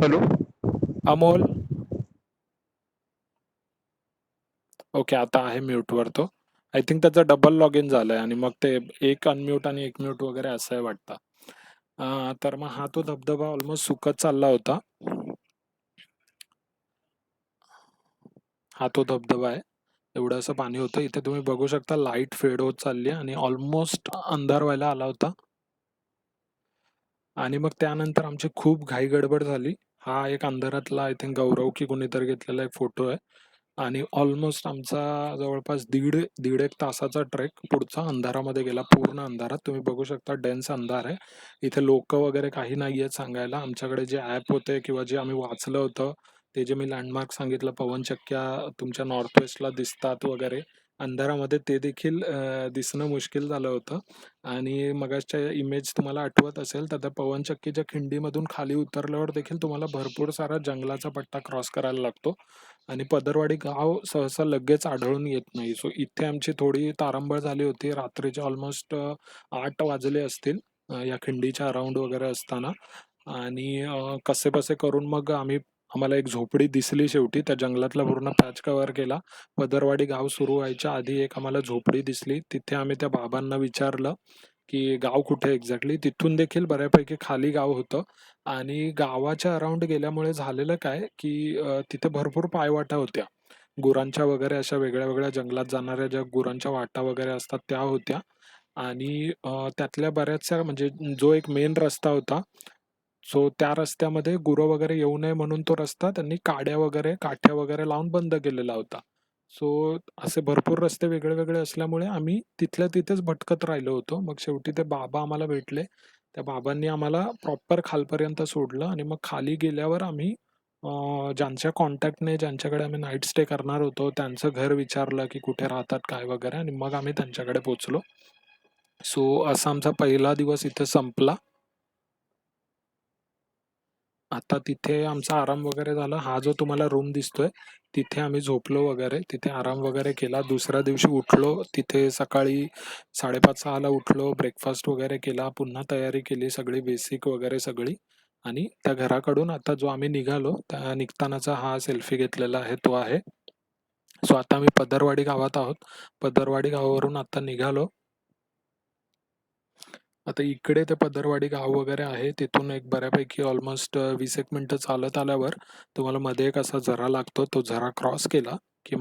हॅलो. अमोल. ओके, आता आहे म्यूटवर तो. आय थिंक त्याचं डबल लॉग इन झालंय आणि मग ते एक अनम्यूट आणि एक म्यूट वगैरे असं आहे वाटतं. तर मग हा तो धबधबा ऑलमोस्ट सुकत चालला होता. हा तो धबधबा आहे. एवढं असं पाणी होतं. इथे तुम्ही बघू शकता लाईट फेड होत चालली आहे आणि ऑलमोस्ट अंधार व्हायला आला होता. आणि मग त्यानंतर आमची खूप घाई गडबड झाली. हा एक अंधारातला आय थिंक गौरव की कोणीतरी घेतलेला एक फोटो आहे. आणि ऑलमोस्ट आमचा जवळपास दीड एक तासाचा ट्रेक पुढचा अंधारामध्ये गेला. पूर्ण अंधारात तुम्ही बघू शकता डेन्स अंधार आहे. इथे लोक वगैरे काही नाही आहेत सांगायला. आमच्याकडे जे ॲप होते किंवा जे आम्ही वाचलं होतं, ते जे मी लँडमार्क सांगितलं, पवनचक्क्या तुमच्या नॉर्थ वेस्टला दिसतात वगैरे, अंधारामध्ये ते देखील दिसणं मुश्किल झालं होतं. आणि मगाचच्या इमेज तुम्हाला आठवत असेल तर त्या पवनचक्कीच्या खिंडीमधून खाली उतरल्यावर देखील तुम्हाला भरपूर सारा जंगलाचा पट्टा क्रॉस करायला लागतो आणि पदरवाडी गाव सहसा लगेच आढळून येत नाही. सो इथे आमची थोडी तारंबळ झाली होती. रात्रीचे ऑलमोस्ट 8 वाजले असतील या खिंडीच्या अराउंड वगैरे असताना. आणि कसेबसे करून मग आम्हाला एक झोपडी दिसली शेवटी. त्या जंगलातला पूर्ण पॅच कव्हर केला. पदरवाडी गाव सुरू व्हायच्या आधी एक आम्हाला झोपडी दिसली. तिथे आम्ही त्या बाबांना विचारलं की गाव कुठे एक्झॅक्टली. तिथून देखील बऱ्यापैकी खाली गाव होतं. आणि गावाच्या अराउंड गेल्यामुळे झालेलं काय की तिथे भरपूर पायवाटा होत्या. गुरांच्या वगैरे अशा वेगळ्या वेगळ्या जंगलात जाणाऱ्या ज्या गुरांच्या वाटा वगैरे असतात त्या होत्या. आणि त्यातल्या बऱ्याचशा म्हणजे जो एक मेन रस्ता होता, सो त्या रस्त्यामध्ये गुरं वगैरे येऊ नये म्हणून तो रस्ता त्यांनी काठ्या वगैरे लावून बंद केलेला होता. सो असे भरपूर रस्ते वेगळे वेगळे असल्यामुळे आम्ही तिथल्या तिथेच भटकत राहिलो होतो. मग शेवटी ते बाबा आम्हाला भेटले. त्या बाबांनी आम्हाला प्रॉपर खालपर्यंत सोडलं आणि मग खाली गेल्यावर आम्ही ज्यांच्या कॉन्टॅक्टने ज्यांच्याकडे आम्ही नाईट स्टे करणार होतो त्यांचं घर विचारलं की कुठे राहतात काय वगैरे, आणि मग आम्ही त्यांच्याकडे पोचलो. सो असा आमचा पहिला दिवस इथे संपला. आता तिथे आमचा आराम वगैरे झाला. हा जो तुम्हाला रूम दिसतोय तिथे आम्ही झोपलो वगैरे, तिथे आराम वगैरे केला. दुसऱ्या दिवशी उठलो, तिथे सकाळी 5:30-6ला उठलो, ब्रेकफास्ट वगैरे केला, पुन्हा तयारी केली सगळी बेसिक वगैरे सगळी. आणि त्या घराकडून आता जो आम्ही निघालो त्या निघतानाचा हा सेल्फी घेतलेला आहे तो आहे. सो आता आम्ही पदरवाडी गावात आहोत. पदरवाडी गावावरून आता निघालो. आता इकडे ते पदरवाडी गाव वगैरे आहे. तिथून एक बऱ्यापैकी ऑलमोस्ट 20 एक मिनिटं चालत आल्यावर तुम्हाला मध्ये एक असा झरा लागतो. तो झरा क्रॉस केला की